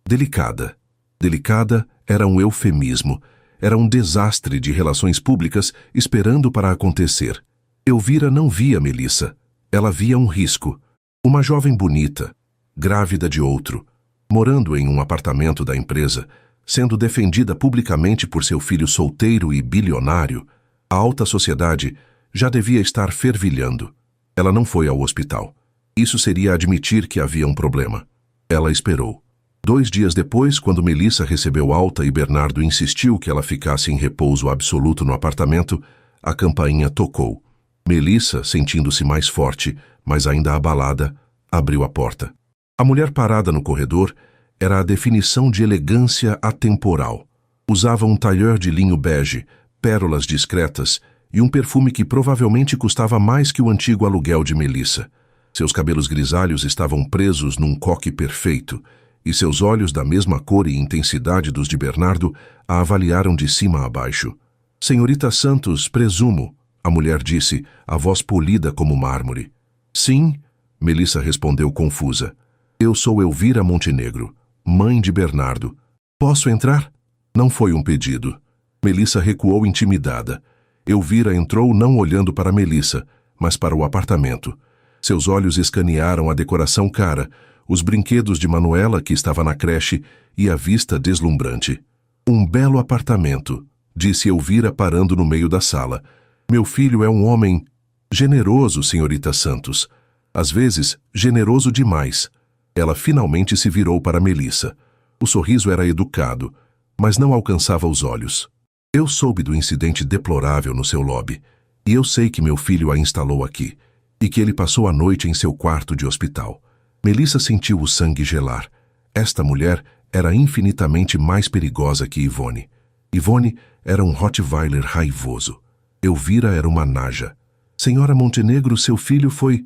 delicada. Delicada era um eufemismo. Era um desastre de relações públicas esperando para acontecer. Elvira não via Melissa. Ela via um risco. Uma jovem bonita, grávida de outro, morando em um apartamento da empresa, sendo defendida publicamente por seu filho solteiro e bilionário. A alta sociedade já devia estar fervilhando. Ela não foi ao hospital. Isso seria admitir que havia um problema. Ela esperou. 2 dias depois, quando Melissa recebeu alta e Bernardo insistiu que ela ficasse em repouso absoluto no apartamento, a campainha tocou. Melissa, sentindo-se mais forte, mas ainda abalada, abriu a porta. A mulher parada no corredor era a definição de elegância atemporal. Usava um tailleur de linho bege, pérolas discretas e um perfume que provavelmente custava mais que o antigo aluguel de Melissa. Seus cabelos grisalhos estavam presos num coque perfeito, e seus olhos, da mesma cor e intensidade dos de Bernardo, a avaliaram de cima a baixo. Senhorita Santos, presumo, a mulher disse, a voz polida como mármore. Sim, Melissa respondeu confusa. Eu sou Elvira Montenegro, mãe de Bernardo. Posso entrar? Não foi um pedido. Melissa recuou intimidada. Elvira entrou não olhando para Melissa, mas para o apartamento. Seus olhos escanearam a decoração cara, os brinquedos de Manuela, que estava na creche, e a vista deslumbrante. Um belo apartamento, disse Elvira parando no meio da sala. Meu filho é um homem generoso, senhorita Santos. Às vezes, generoso demais. Ela finalmente se virou para Melissa. O sorriso era educado, mas não alcançava os olhos. Eu soube do incidente deplorável no seu lobby, e eu sei que meu filho a instalou aqui, e que ele passou a noite em seu quarto de hospital. Melissa sentiu o sangue gelar. Esta mulher era infinitamente mais perigosa que Ivone. Ivone era um Rottweiler raivoso. Elvira era uma naja. Senhora Montenegro, seu filho foi...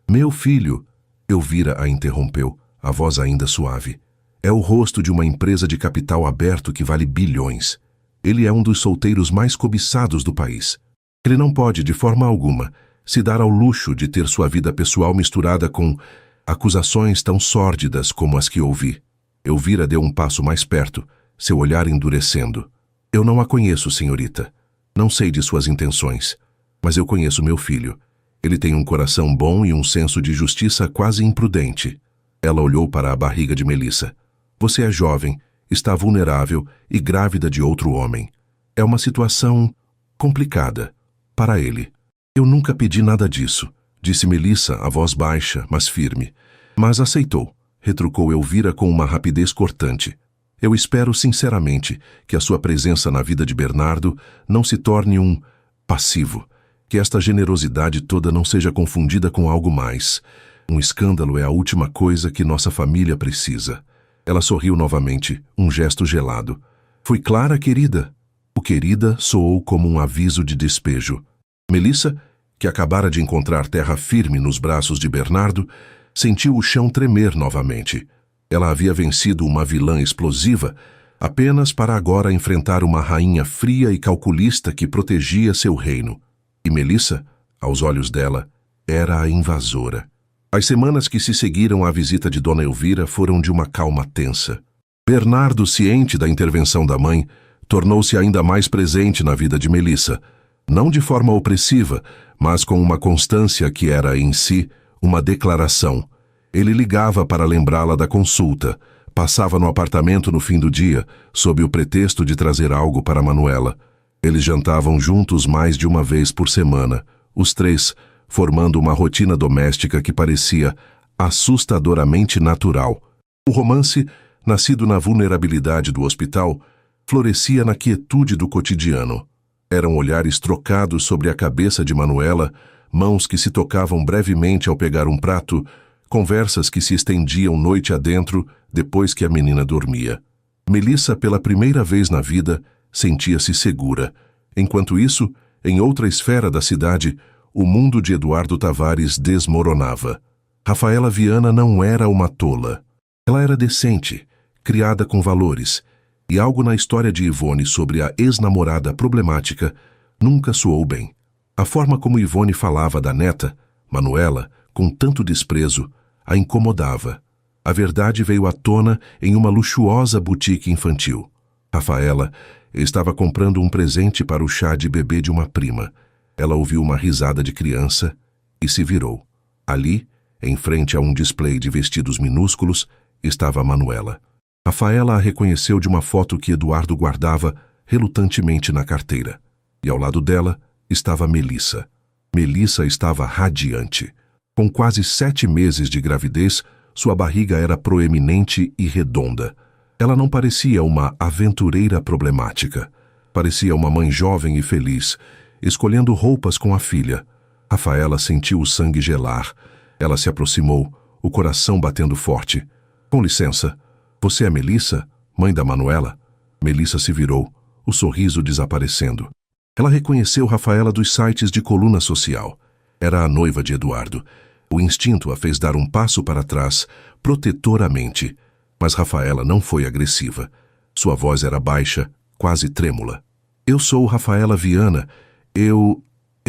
Meu filho... Elvira a interrompeu, a voz ainda suave. É o rosto de uma empresa de capital aberto que vale bilhões. Ele é um dos solteiros mais cobiçados do país. Ele não pode, de forma alguma, se dar ao luxo de ter sua vida pessoal misturada com acusações tão sórdidas como as que ouvi. Elvira deu um passo mais perto, seu olhar endurecendo. Eu não a conheço, senhorita. Não sei de suas intenções, mas eu conheço meu filho. Ele tem um coração bom e um senso de justiça quase imprudente. Ela olhou para a barriga de Melissa. Você é jovem, está vulnerável e grávida de outro homem. É uma situação complicada para ele. Eu nunca pedi nada disso, disse Melissa, a voz baixa, mas firme. Mas aceitou, retrucou Elvira com uma rapidez cortante. Eu espero sinceramente que a sua presença na vida de Bernardo não se torne um passivo, que esta generosidade toda não seja confundida com algo mais. Um escândalo é a última coisa que nossa família precisa. Ela sorriu novamente, um gesto gelado. Fui clara, querida? O querida soou como um aviso de despejo. Melissa, que acabara de encontrar terra firme nos braços de Bernardo, sentiu o chão tremer novamente. Ela havia vencido uma vilã explosiva apenas para agora enfrentar uma rainha fria e calculista que protegia seu reino. E Melissa, aos olhos dela, era a invasora. As semanas que se seguiram à visita de Dona Elvira foram de uma calma tensa. Bernardo, ciente da intervenção da mãe, tornou-se ainda mais presente na vida de Melissa, não de forma opressiva, mas com uma constância que era, em si, uma declaração. Ele ligava para lembrá-la da consulta, passava no apartamento no fim do dia, sob o pretexto de trazer algo para Manuela. Eles jantavam juntos mais de uma vez por semana, os três, formando uma rotina doméstica que parecia assustadoramente natural. O romance, nascido na vulnerabilidade do hospital, florescia na quietude do cotidiano. Eram olhares trocados sobre a cabeça de Manuela, mãos que se tocavam brevemente ao pegar um prato, conversas que se estendiam noite adentro depois que a menina dormia. Melissa, pela primeira vez na vida, sentia-se segura. Enquanto isso, em outra esfera da cidade, o mundo de Eduardo Tavares desmoronava. Rafaela Viana não era uma tola. Ela era decente, criada com valores, e algo na história de Ivone sobre a ex-namorada problemática nunca soou bem. A forma como Ivone falava da neta, Manuela, com tanto desprezo, a incomodava. A verdade veio à tona em uma luxuosa boutique infantil. Rafaela estava comprando um presente para o chá de bebê de uma prima. Ela ouviu uma risada de criança e se virou. Ali, em frente a um display de vestidos minúsculos, estava Manuela. Rafaela a reconheceu de uma foto que Eduardo guardava relutantemente na carteira. E ao lado dela estava Melissa. Melissa estava radiante. Com quase 7 meses de gravidez, sua barriga era proeminente e redonda. Ela não parecia uma aventureira problemática. Parecia uma mãe jovem e feliz, escolhendo roupas com a filha. Rafaela sentiu o sangue gelar. Ela se aproximou, o coração batendo forte. Com licença, você é Melissa, mãe da Manuela? Melissa se virou, o sorriso desaparecendo. Ela reconheceu Rafaela dos sites de coluna social. Era a noiva de Eduardo. O instinto a fez dar um passo para trás, protetoramente. Mas Rafaela não foi agressiva. Sua voz era baixa, quase trêmula. Eu sou Rafaela Viana. Eu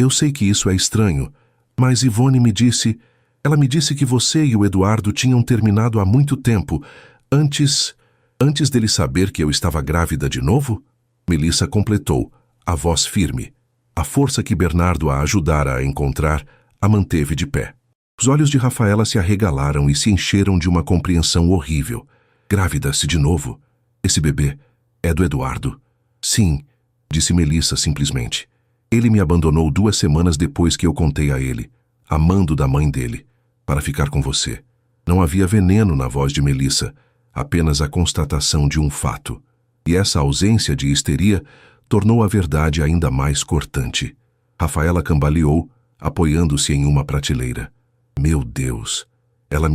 sei que isso é estranho, mas Ivone me disse... Ela me disse que você e o Eduardo tinham terminado há muito tempo, antes dele saber que eu estava grávida de novo? Melissa completou, a voz firme. A força que Bernardo a ajudara a encontrar a manteve de pé. Os olhos de Rafaela se arregalaram e se encheram de uma compreensão horrível. Grávida-se de novo? Esse bebê é do Eduardo? Sim, disse Melissa simplesmente. Ele me abandonou 2 semanas depois que eu contei a ele, amando da mãe dele, para ficar com você. Não havia veneno na voz de Melissa, apenas a constatação de um fato. E essa ausência de histeria tornou a verdade ainda mais cortante. Rafaela cambaleou, apoiando-se em uma prateleira. Meu Deus! Ela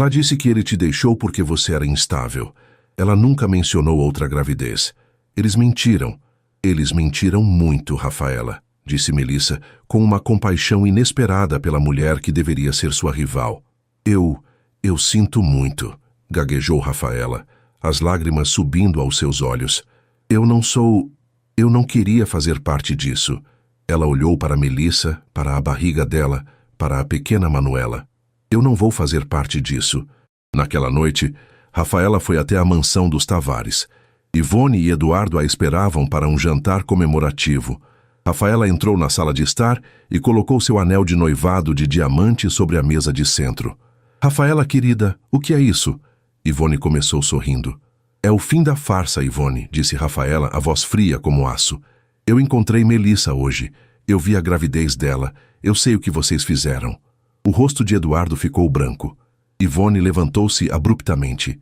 disse que ele te deixou porque você era instável. Ela nunca mencionou outra gravidez. Eles mentiram. Eles mentiram muito, Rafaela, disse Melissa, com uma compaixão inesperada pela mulher que deveria ser sua rival. Eu sinto muito, gaguejou Rafaela, as lágrimas subindo aos seus olhos. Eu não queria fazer parte disso. Ela olhou para Melissa, para a barriga dela, para a pequena Manuela. Eu não vou fazer parte disso. Naquela noite, Rafaela foi até a mansão dos Tavares. Ivone e Eduardo a esperavam para um jantar comemorativo. Rafaela entrou na sala de estar e colocou seu anel de noivado de diamante sobre a mesa de centro. Rafaela, querida, o que é isso? Ivone começou sorrindo. É o fim da farsa, Ivone, disse Rafaela, a voz fria como aço. Eu encontrei Melissa hoje. Eu vi a gravidez dela. Eu sei o que vocês fizeram. O rosto de Eduardo ficou branco. Ivone levantou-se abruptamente.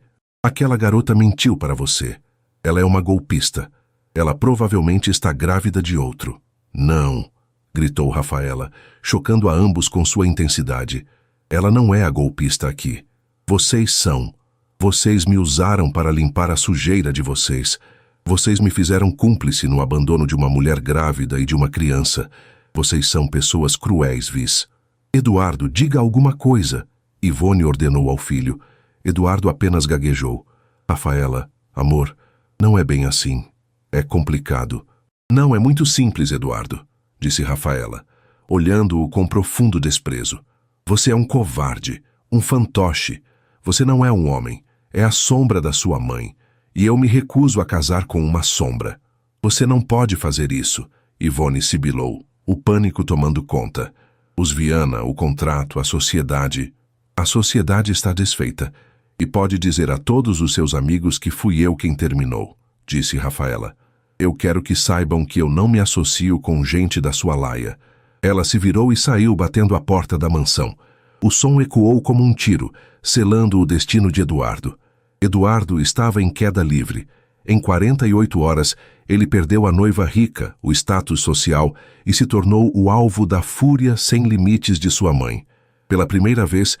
Aquela garota mentiu para você. Ela é uma golpista. Ela provavelmente está grávida de outro. Não, gritou Rafaela, chocando a ambos com sua intensidade. Ela não é a golpista aqui. Vocês são. Vocês me usaram para limpar a sujeira de vocês. Vocês me fizeram cúmplice no abandono de uma mulher grávida e de uma criança. Vocês são pessoas cruéis, Vis. Eduardo, diga alguma coisa. Ivone ordenou ao filho. Eduardo apenas gaguejou. Rafaela, amor, não é bem assim. É complicado. Não, é muito simples, Eduardo, disse Rafaela, olhando-o com profundo desprezo. Você é um covarde, um fantoche. Você não é um homem. É a sombra da sua mãe. E eu me recuso a casar com uma sombra. Você não pode fazer isso. Ivone sibilou, o pânico tomando conta. Os Viana, o contrato, a sociedade... A sociedade está desfeita. E pode dizer a todos os seus amigos que fui eu quem terminou, disse Rafaela. Eu quero que saibam que eu não me associo com gente da sua laia. Ela se virou e saiu batendo a porta da mansão. O som ecoou como um tiro, selando o destino de Eduardo. Eduardo estava em queda livre. Em 48 horas, ele perdeu a noiva rica, o status social, e se tornou o alvo da fúria sem limites de sua mãe. Pela primeira vez,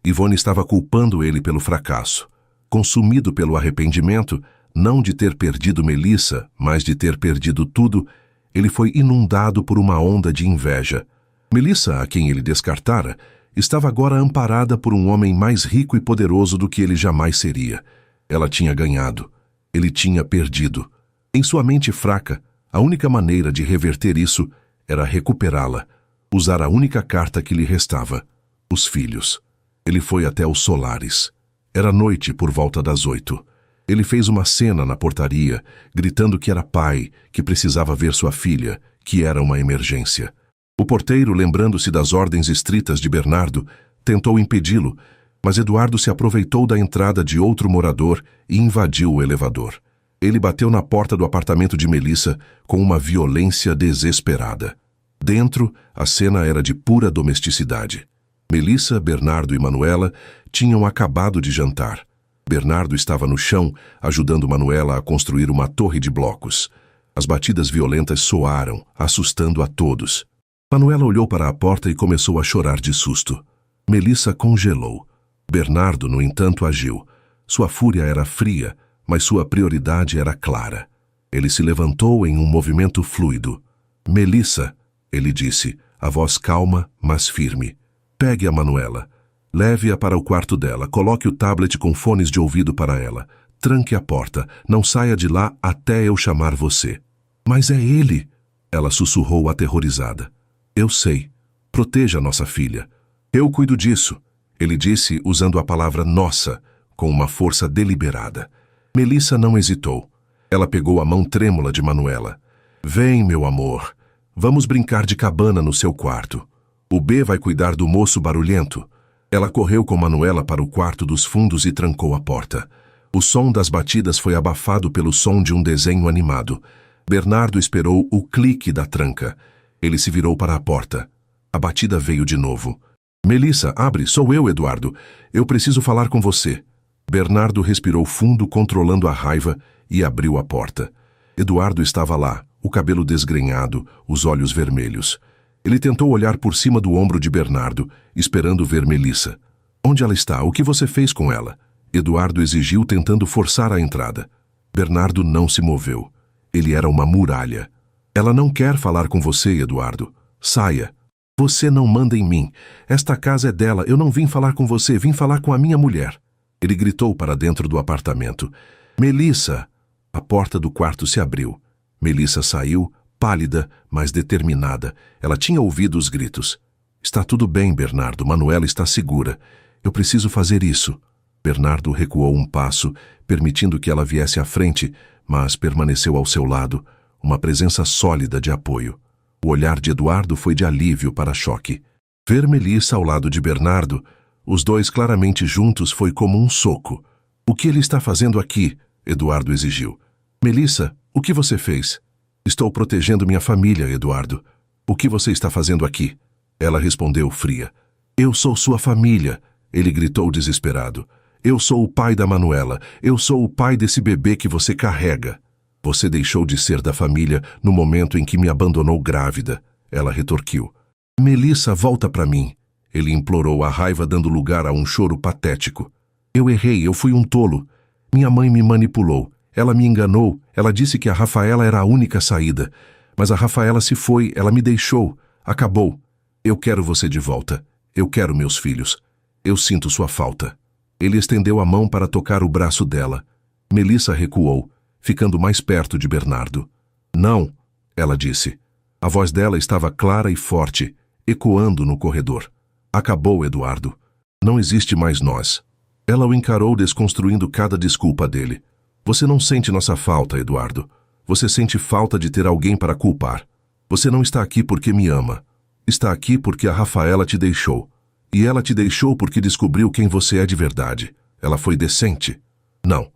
Ivone estava culpando ele pelo fracasso. Consumido pelo arrependimento, não de ter perdido Melissa, mas de ter perdido tudo, ele foi inundado por uma onda de inveja. Melissa, a quem ele descartara, estava agora amparada por um homem mais rico e poderoso do que ele jamais seria. Ela tinha ganhado. Ele tinha perdido. Em sua mente fraca, a única maneira de reverter isso era recuperá-la, usar a única carta que lhe restava, os filhos. Ele foi até os Solares. Era noite por volta das 8. Ele fez uma cena na portaria, gritando que era pai, que precisava ver sua filha, que era uma emergência. O porteiro, lembrando-se das ordens estritas de Bernardo, tentou impedi-lo, mas Eduardo se aproveitou da entrada de outro morador e invadiu o elevador. Ele bateu na porta do apartamento de Melissa com uma violência desesperada. Dentro, a cena era de pura domesticidade. Melissa, Bernardo e Manuela tinham acabado de jantar. Bernardo estava no chão, ajudando Manuela a construir uma torre de blocos. As batidas violentas soaram, assustando a todos. Manuela olhou para a porta e começou a chorar de susto. Melissa congelou. Bernardo, no entanto, agiu. Sua fúria era fria, mas sua prioridade era clara. Ele se levantou em um movimento fluido. Melissa, ele disse, a voz calma, mas firme. Pegue a Manuela. Leve-a para o quarto dela. Coloque o tablet com fones de ouvido para ela. Tranque a porta. Não saia de lá até eu chamar você. Mas é ele! Ela sussurrou aterrorizada. Eu sei. Proteja nossa filha. Eu cuido disso. Ele disse usando a palavra nossa, com uma força deliberada. Melissa não hesitou. Ela pegou a mão trêmula de Manuela. Vem, meu amor. Vamos brincar de cabana no seu quarto. O B vai cuidar do moço barulhento. Ela correu com Manuela para o quarto dos fundos e trancou a porta. O som das batidas foi abafado pelo som de um desenho animado. Bernardo esperou o clique da tranca. Ele se virou para a porta. A batida veio de novo. Melissa, abre, sou eu, Eduardo. Eu preciso falar com você. Bernardo respirou fundo, controlando a raiva, e abriu a porta. Eduardo estava lá, o cabelo desgrenhado, os olhos vermelhos. Ele tentou olhar por cima do ombro de Bernardo, esperando ver Melissa. Onde ela está? O que você fez com ela? Eduardo exigiu, tentando forçar a entrada. Bernardo não se moveu. Ele era uma muralha. Ela não quer falar com você, Eduardo. Saia. Você não manda em mim. Esta casa é dela. Eu não vim falar com você, vim falar com a minha mulher. Ele gritou para dentro do apartamento. Melissa! A porta do quarto se abriu. Melissa saiu, pálida, mas determinada. Ela tinha ouvido os gritos. Está tudo bem, Bernardo. Manuela está segura. Eu preciso fazer isso. Bernardo recuou um passo, permitindo que ela viesse à frente, mas permaneceu ao seu lado, uma presença sólida de apoio. O olhar de Eduardo foi de alívio para choque. Ver Melissa ao lado de Bernardo, os dois claramente juntos, foi como um soco. O que ele está fazendo aqui? Eduardo exigiu. Melissa, o que você fez? Estou protegendo minha família, Eduardo. O que você está fazendo aqui? Ela respondeu fria. Eu sou sua família, ele gritou desesperado. Eu sou o pai da Manuela. Eu sou o pai desse bebê que você carrega. Você deixou de ser da família no momento em que me abandonou grávida. Ela retorquiu. Melissa, volta para mim. Ele implorou, a raiva dando lugar a um choro patético. Eu errei, eu fui um tolo. Minha mãe me manipulou. Ela me enganou. Ela disse que a Rafaela era a única saída. Mas a Rafaela se foi, ela me deixou. Acabou. Eu quero você de volta. Eu quero meus filhos. Eu sinto sua falta. Ele estendeu a mão para tocar o braço dela. Melissa recuou, ficando mais perto de Bernardo. Não, ela disse. A voz dela estava clara e forte, ecoando no corredor. Acabou, Eduardo. Não existe mais nós. Ela o encarou, desconstruindo cada desculpa dele. Você não sente nossa falta, Eduardo. Você sente falta de ter alguém para culpar. Você não está aqui porque me ama. Está aqui porque a Rafaela te deixou. E ela te deixou porque descobriu quem você é de verdade. Ela foi decente. Não.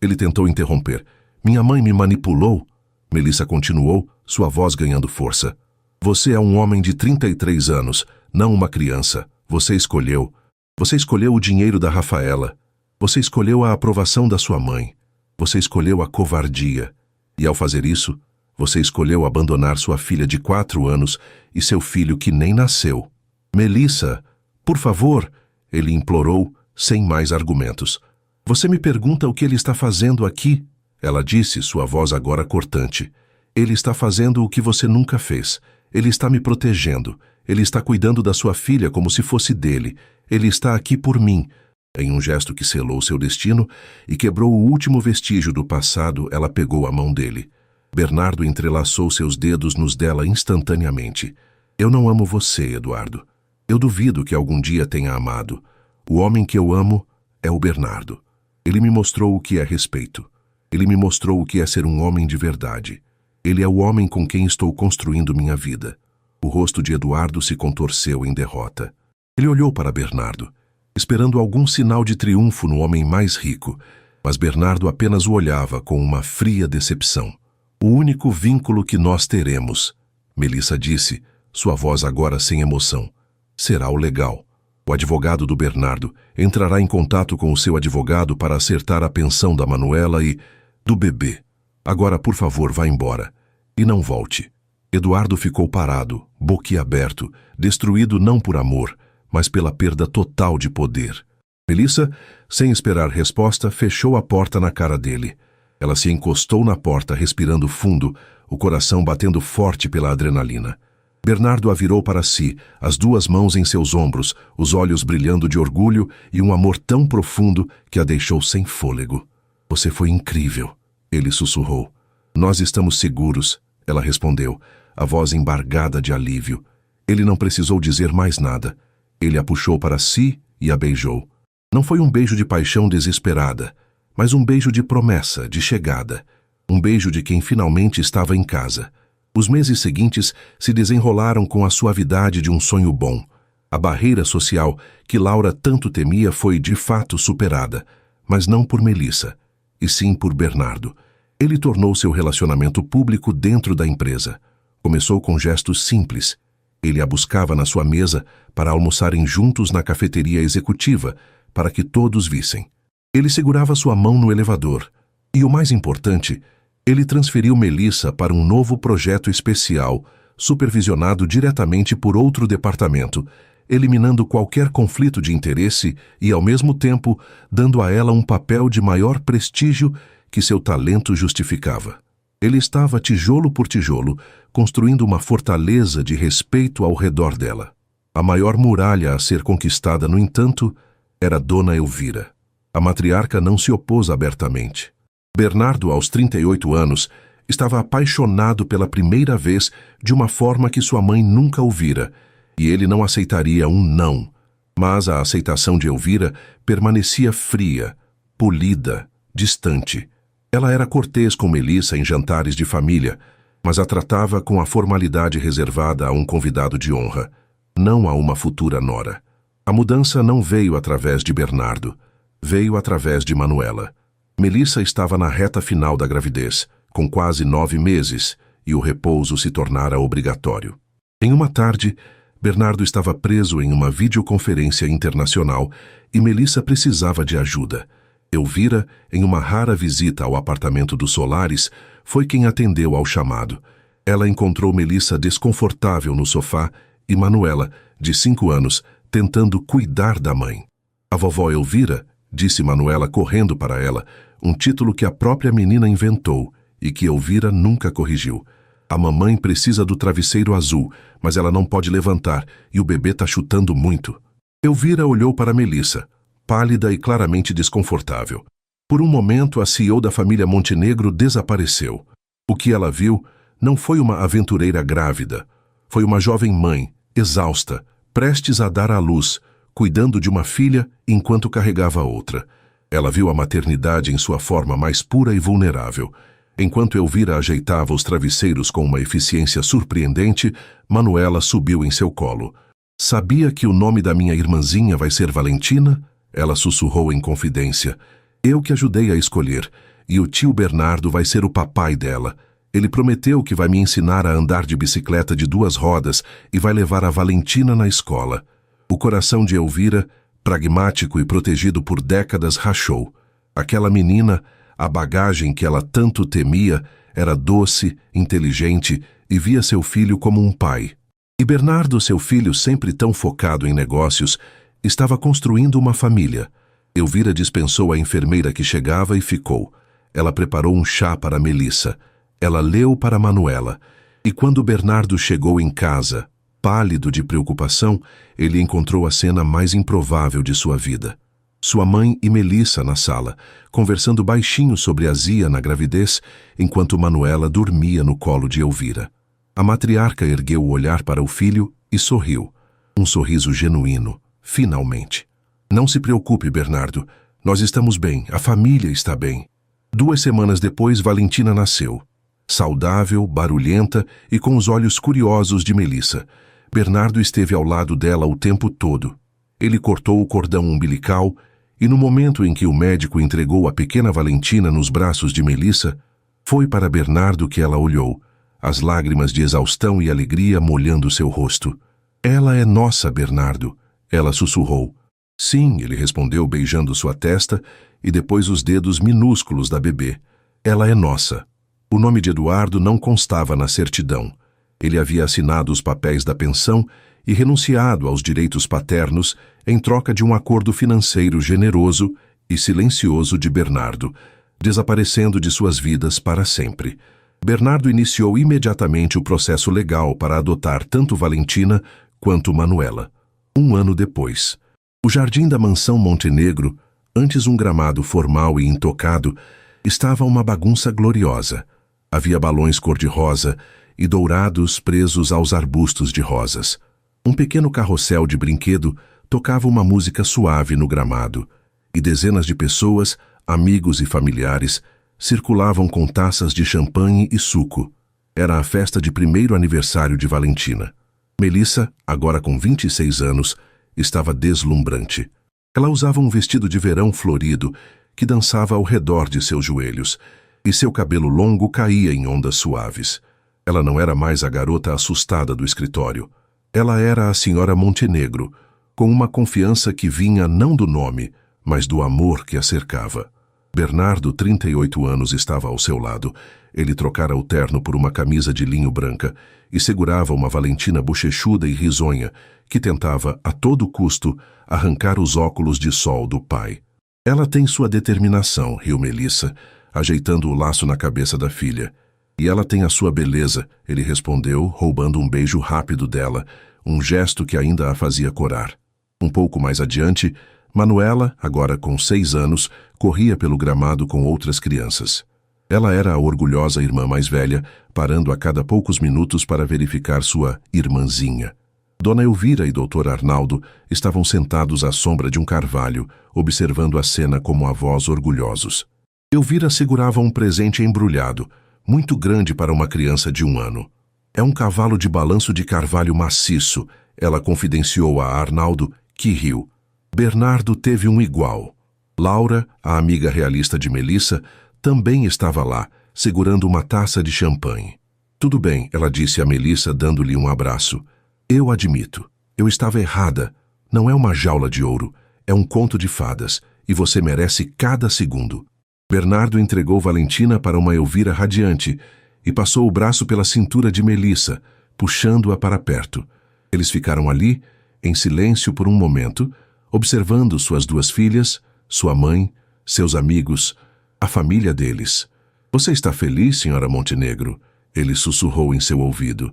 Ele tentou interromper. Minha mãe me manipulou. Melissa continuou, sua voz ganhando força. Você é um homem de 33 anos, não uma criança. Você escolheu. Você escolheu o dinheiro da Rafaela. Você escolheu a aprovação da sua mãe. Você escolheu a covardia. E ao fazer isso, você escolheu abandonar sua filha de 4 anos e seu filho que nem nasceu. Melissa, por favor, ele implorou, sem mais argumentos. Você me pergunta o que ele está fazendo aqui? Ela disse, sua voz agora cortante. Ele está fazendo o que você nunca fez. Ele está me protegendo. Ele está cuidando da sua filha como se fosse dele. Ele está aqui por mim. Em um gesto que selou seu destino e quebrou o último vestígio do passado, ela pegou a mão dele. Bernardo entrelaçou seus dedos nos dela instantaneamente. Eu não amo você, Eduardo. Eu duvido que algum dia tenha amado. O homem que eu amo é o Bernardo. Ele me mostrou o que é respeito. Ele me mostrou o que é ser um homem de verdade. Ele é o homem com quem estou construindo minha vida. O rosto de Eduardo se contorceu em derrota. Ele olhou para Bernardo, esperando algum sinal de triunfo no homem mais rico, mas Bernardo apenas o olhava com uma fria decepção. O único vínculo que nós teremos, Melissa disse, sua voz agora sem emoção, será o legal. O advogado do Bernardo entrará em contato com o seu advogado para acertar a pensão da Manuela e do bebê. Agora, por favor, vá embora. E não volte. Eduardo ficou parado, boquiaberto, destruído não por amor, mas pela perda total de poder. Melissa, sem esperar resposta, fechou a porta na cara dele. Ela se encostou na porta, respirando fundo, o coração batendo forte pela adrenalina. Bernardo a virou para si, as 2 mãos em seus ombros, os olhos brilhando de orgulho e um amor tão profundo que a deixou sem fôlego. Você foi incrível, ele sussurrou. Nós estamos seguros, ela respondeu, a voz embargada de alívio. Ele não precisou dizer mais nada. Ele a puxou para si e a beijou. Não foi um beijo de paixão desesperada, mas um beijo de promessa, de chegada. Um beijo de quem finalmente estava em casa. Os meses seguintes se desenrolaram com a suavidade de um sonho bom. A barreira social que Laura tanto temia foi de fato superada, mas não por Melissa, e sim por Bernardo. Ele tornou seu relacionamento público dentro da empresa. Começou com gestos simples. Ele a buscava na sua mesa para almoçarem juntos na cafeteria executiva, para que todos vissem. Ele segurava sua mão no elevador. E o mais importante, ele transferiu Melissa para um novo projeto especial, supervisionado diretamente por outro departamento, eliminando qualquer conflito de interesse e, ao mesmo tempo, dando a ela um papel de maior prestígio que seu talento justificava. Ele estava, tijolo por tijolo, construindo uma fortaleza de respeito ao redor dela. A maior muralha a ser conquistada, no entanto, era Dona Elvira. A matriarca não se opôs abertamente. Bernardo, aos 38 anos, estava apaixonado pela primeira vez de uma forma que sua mãe nunca ouvira, e ele não aceitaria um não. Mas a aceitação de Elvira permanecia fria, polida, distante. Ela era cortês com Melissa em jantares de família, mas a tratava com a formalidade reservada a um convidado de honra, não a uma futura nora. A mudança não veio através de Bernardo, veio através de Manuela. Melissa estava na reta final da gravidez, com quase 9 meses, e o repouso se tornara obrigatório. Em uma tarde, Bernardo estava preso em uma videoconferência internacional e Melissa precisava de ajuda. Elvira, em uma rara visita ao apartamento dos Solares, foi quem atendeu ao chamado. Ela encontrou Melissa desconfortável no sofá e Manuela, de 5 anos, tentando cuidar da mãe. A vovó Elvira, disse Manuela correndo para ela, um título que a própria menina inventou e que Elvira nunca corrigiu. A mamãe precisa do travesseiro azul, mas ela não pode levantar e o bebê tá chutando muito. Elvira olhou para Melissa, pálida e claramente desconfortável. Por um momento, a CEO da família Montenegro desapareceu. O que ela viu não foi uma aventureira grávida. Foi uma jovem mãe, exausta, prestes a dar à luz, cuidando de uma filha enquanto carregava outra. Ela viu a maternidade em sua forma mais pura e vulnerável. Enquanto Elvira ajeitava os travesseiros com uma eficiência surpreendente, Manuela subiu em seu colo. Sabia que o nome da minha irmãzinha vai ser Valentina? Ela sussurrou em confidência. Eu que ajudei a escolher, e o tio Bernardo vai ser o papai dela. Ele prometeu que vai me ensinar a andar de bicicleta de 2 rodas e vai levar a Valentina na escola. O coração de Elvira, pragmático e protegido por décadas, rachou. Aquela menina, a bagagem que ela tanto temia, era doce, inteligente e via seu filho como um pai. E Bernardo, seu filho sempre tão focado em negócios, estava construindo uma família. Elvira dispensou a enfermeira que chegava e ficou. Ela preparou um chá para Melissa. Ela leu para Manuela. E quando Bernardo chegou em casa, pálido de preocupação, ele encontrou a cena mais improvável de sua vida. Sua mãe e Melissa na sala, conversando baixinho sobre a Zia na gravidez, enquanto Manuela dormia no colo de Elvira. A matriarca ergueu o olhar para o filho e sorriu. Um sorriso genuíno, finalmente. Não se preocupe, Bernardo. Nós estamos bem, a família está bem. 2 semanas depois, Valentina nasceu. Saudável, barulhenta e com os olhos curiosos de Melissa. Bernardo esteve ao lado dela o tempo todo. Ele cortou o cordão umbilical e no momento em que o médico entregou a pequena Valentina nos braços de Melissa, foi para Bernardo que ela olhou, as lágrimas de exaustão e alegria molhando seu rosto. Ela é nossa, Bernardo, ela sussurrou. Sim, ele respondeu beijando sua testa e depois os dedos minúsculos da bebê. Ela é nossa. O nome de Eduardo não constava na certidão. Ele havia assinado os papéis da pensão e renunciado aos direitos paternos em troca de um acordo financeiro generoso e silencioso de Bernardo, desaparecendo de suas vidas para sempre. Bernardo iniciou imediatamente o processo legal para adotar tanto Valentina quanto Manuela. 1 ano depois. O jardim da mansão Montenegro, antes um gramado formal e intocado, estava uma bagunça gloriosa. Havia balões cor-de-rosa e dourados presos aos arbustos de rosas. Um pequeno carrossel de brinquedo tocava uma música suave no gramado, e dezenas de pessoas, amigos e familiares, circulavam com taças de champanhe e suco. Era a festa de 1º aniversário de Valentina. Melissa, agora com 26 anos, estava deslumbrante. Ela usava um vestido de verão florido que dançava ao redor de seus joelhos, e seu cabelo longo caía em ondas suaves. Ela não era mais a garota assustada do escritório. Ela era a senhora Montenegro, com uma confiança que vinha não do nome, mas do amor que a cercava. Bernardo, 38 anos, estava ao seu lado. Ele trocara o terno por uma camisa de linho branca e segurava uma Valentina bochechuda e risonha, que tentava, a todo custo, arrancar os óculos de sol do pai. Ela tem sua determinação, riu Melissa, ajeitando o laço na cabeça da filha. E ela tem a sua beleza, ele respondeu, roubando um beijo rápido dela, um gesto que ainda a fazia corar. Um pouco mais adiante, Manuela, agora com 6 anos, corria pelo gramado com outras crianças. Ela era a orgulhosa irmã mais velha, parando a cada poucos minutos para verificar sua irmãzinha. Dona Elvira e Dr. Arnaldo estavam sentados à sombra de um carvalho, observando a cena como avós orgulhosos. Elvira segurava um presente embrulhado, muito grande para uma criança de 1 ano. É um cavalo de balanço de carvalho maciço, ela confidenciou a Arnaldo, que riu. Bernardo teve um igual. Laura, a amiga realista de Melissa, também estava lá, segurando uma taça de champanhe. Tudo bem, ela disse a Melissa, dando-lhe um abraço. Eu admito, eu estava errada. Não é uma jaula de ouro, é um conto de fadas, e você merece cada segundo. Bernardo entregou Valentina para uma Elvira radiante e passou o braço pela cintura de Melissa, puxando-a para perto. Eles ficaram ali, em silêncio por um momento, observando suas duas filhas, sua mãe, seus amigos, a família deles. Você está feliz, senhora Montenegro? Ele sussurrou em seu ouvido.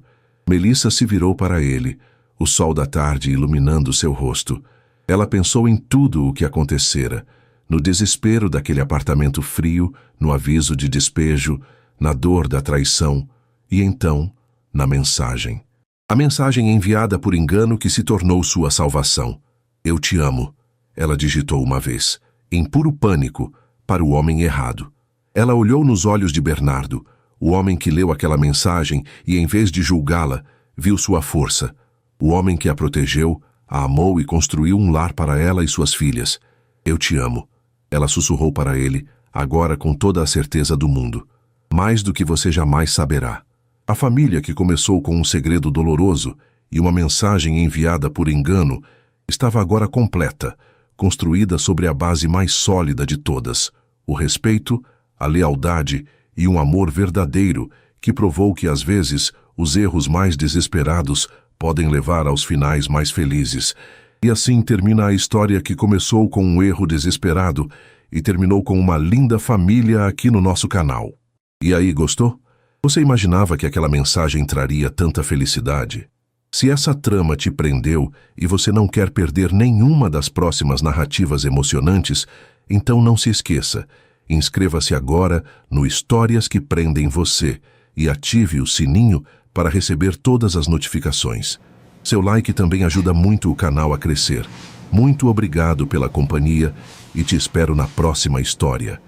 Melissa se virou para ele, o sol da tarde iluminando seu rosto. Ela pensou em tudo o que acontecera, no desespero daquele apartamento frio, no aviso de despejo, na dor da traição e então, na mensagem. A mensagem enviada por engano que se tornou sua salvação. Eu te amo, ela digitou uma vez, em puro pânico, para o homem errado. Ela olhou nos olhos de Bernardo, o homem que leu aquela mensagem e, em vez de julgá-la, viu sua força. O homem que a protegeu, a amou e construiu um lar para ela e suas filhas. Eu te amo, ela sussurrou para ele, agora com toda a certeza do mundo. Mais do que você jamais saberá. A família que começou com um segredo doloroso e uma mensagem enviada por engano estava agora completa, construída sobre a base mais sólida de todas, o respeito, a lealdade e um amor verdadeiro que provou que às vezes os erros mais desesperados podem levar aos finais mais felizes. E assim termina a história que começou com um erro desesperado e terminou com uma linda família aqui no nosso canal. E aí, gostou? Você imaginava que aquela mensagem traria tanta felicidade? Se essa trama te prendeu e você não quer perder nenhuma das próximas narrativas emocionantes, então não se esqueça. Inscreva-se agora no Histórias que Prendem Você e ative o sininho para receber todas as notificações. Seu like também ajuda muito o canal a crescer. Muito obrigado pela companhia e te espero na próxima história.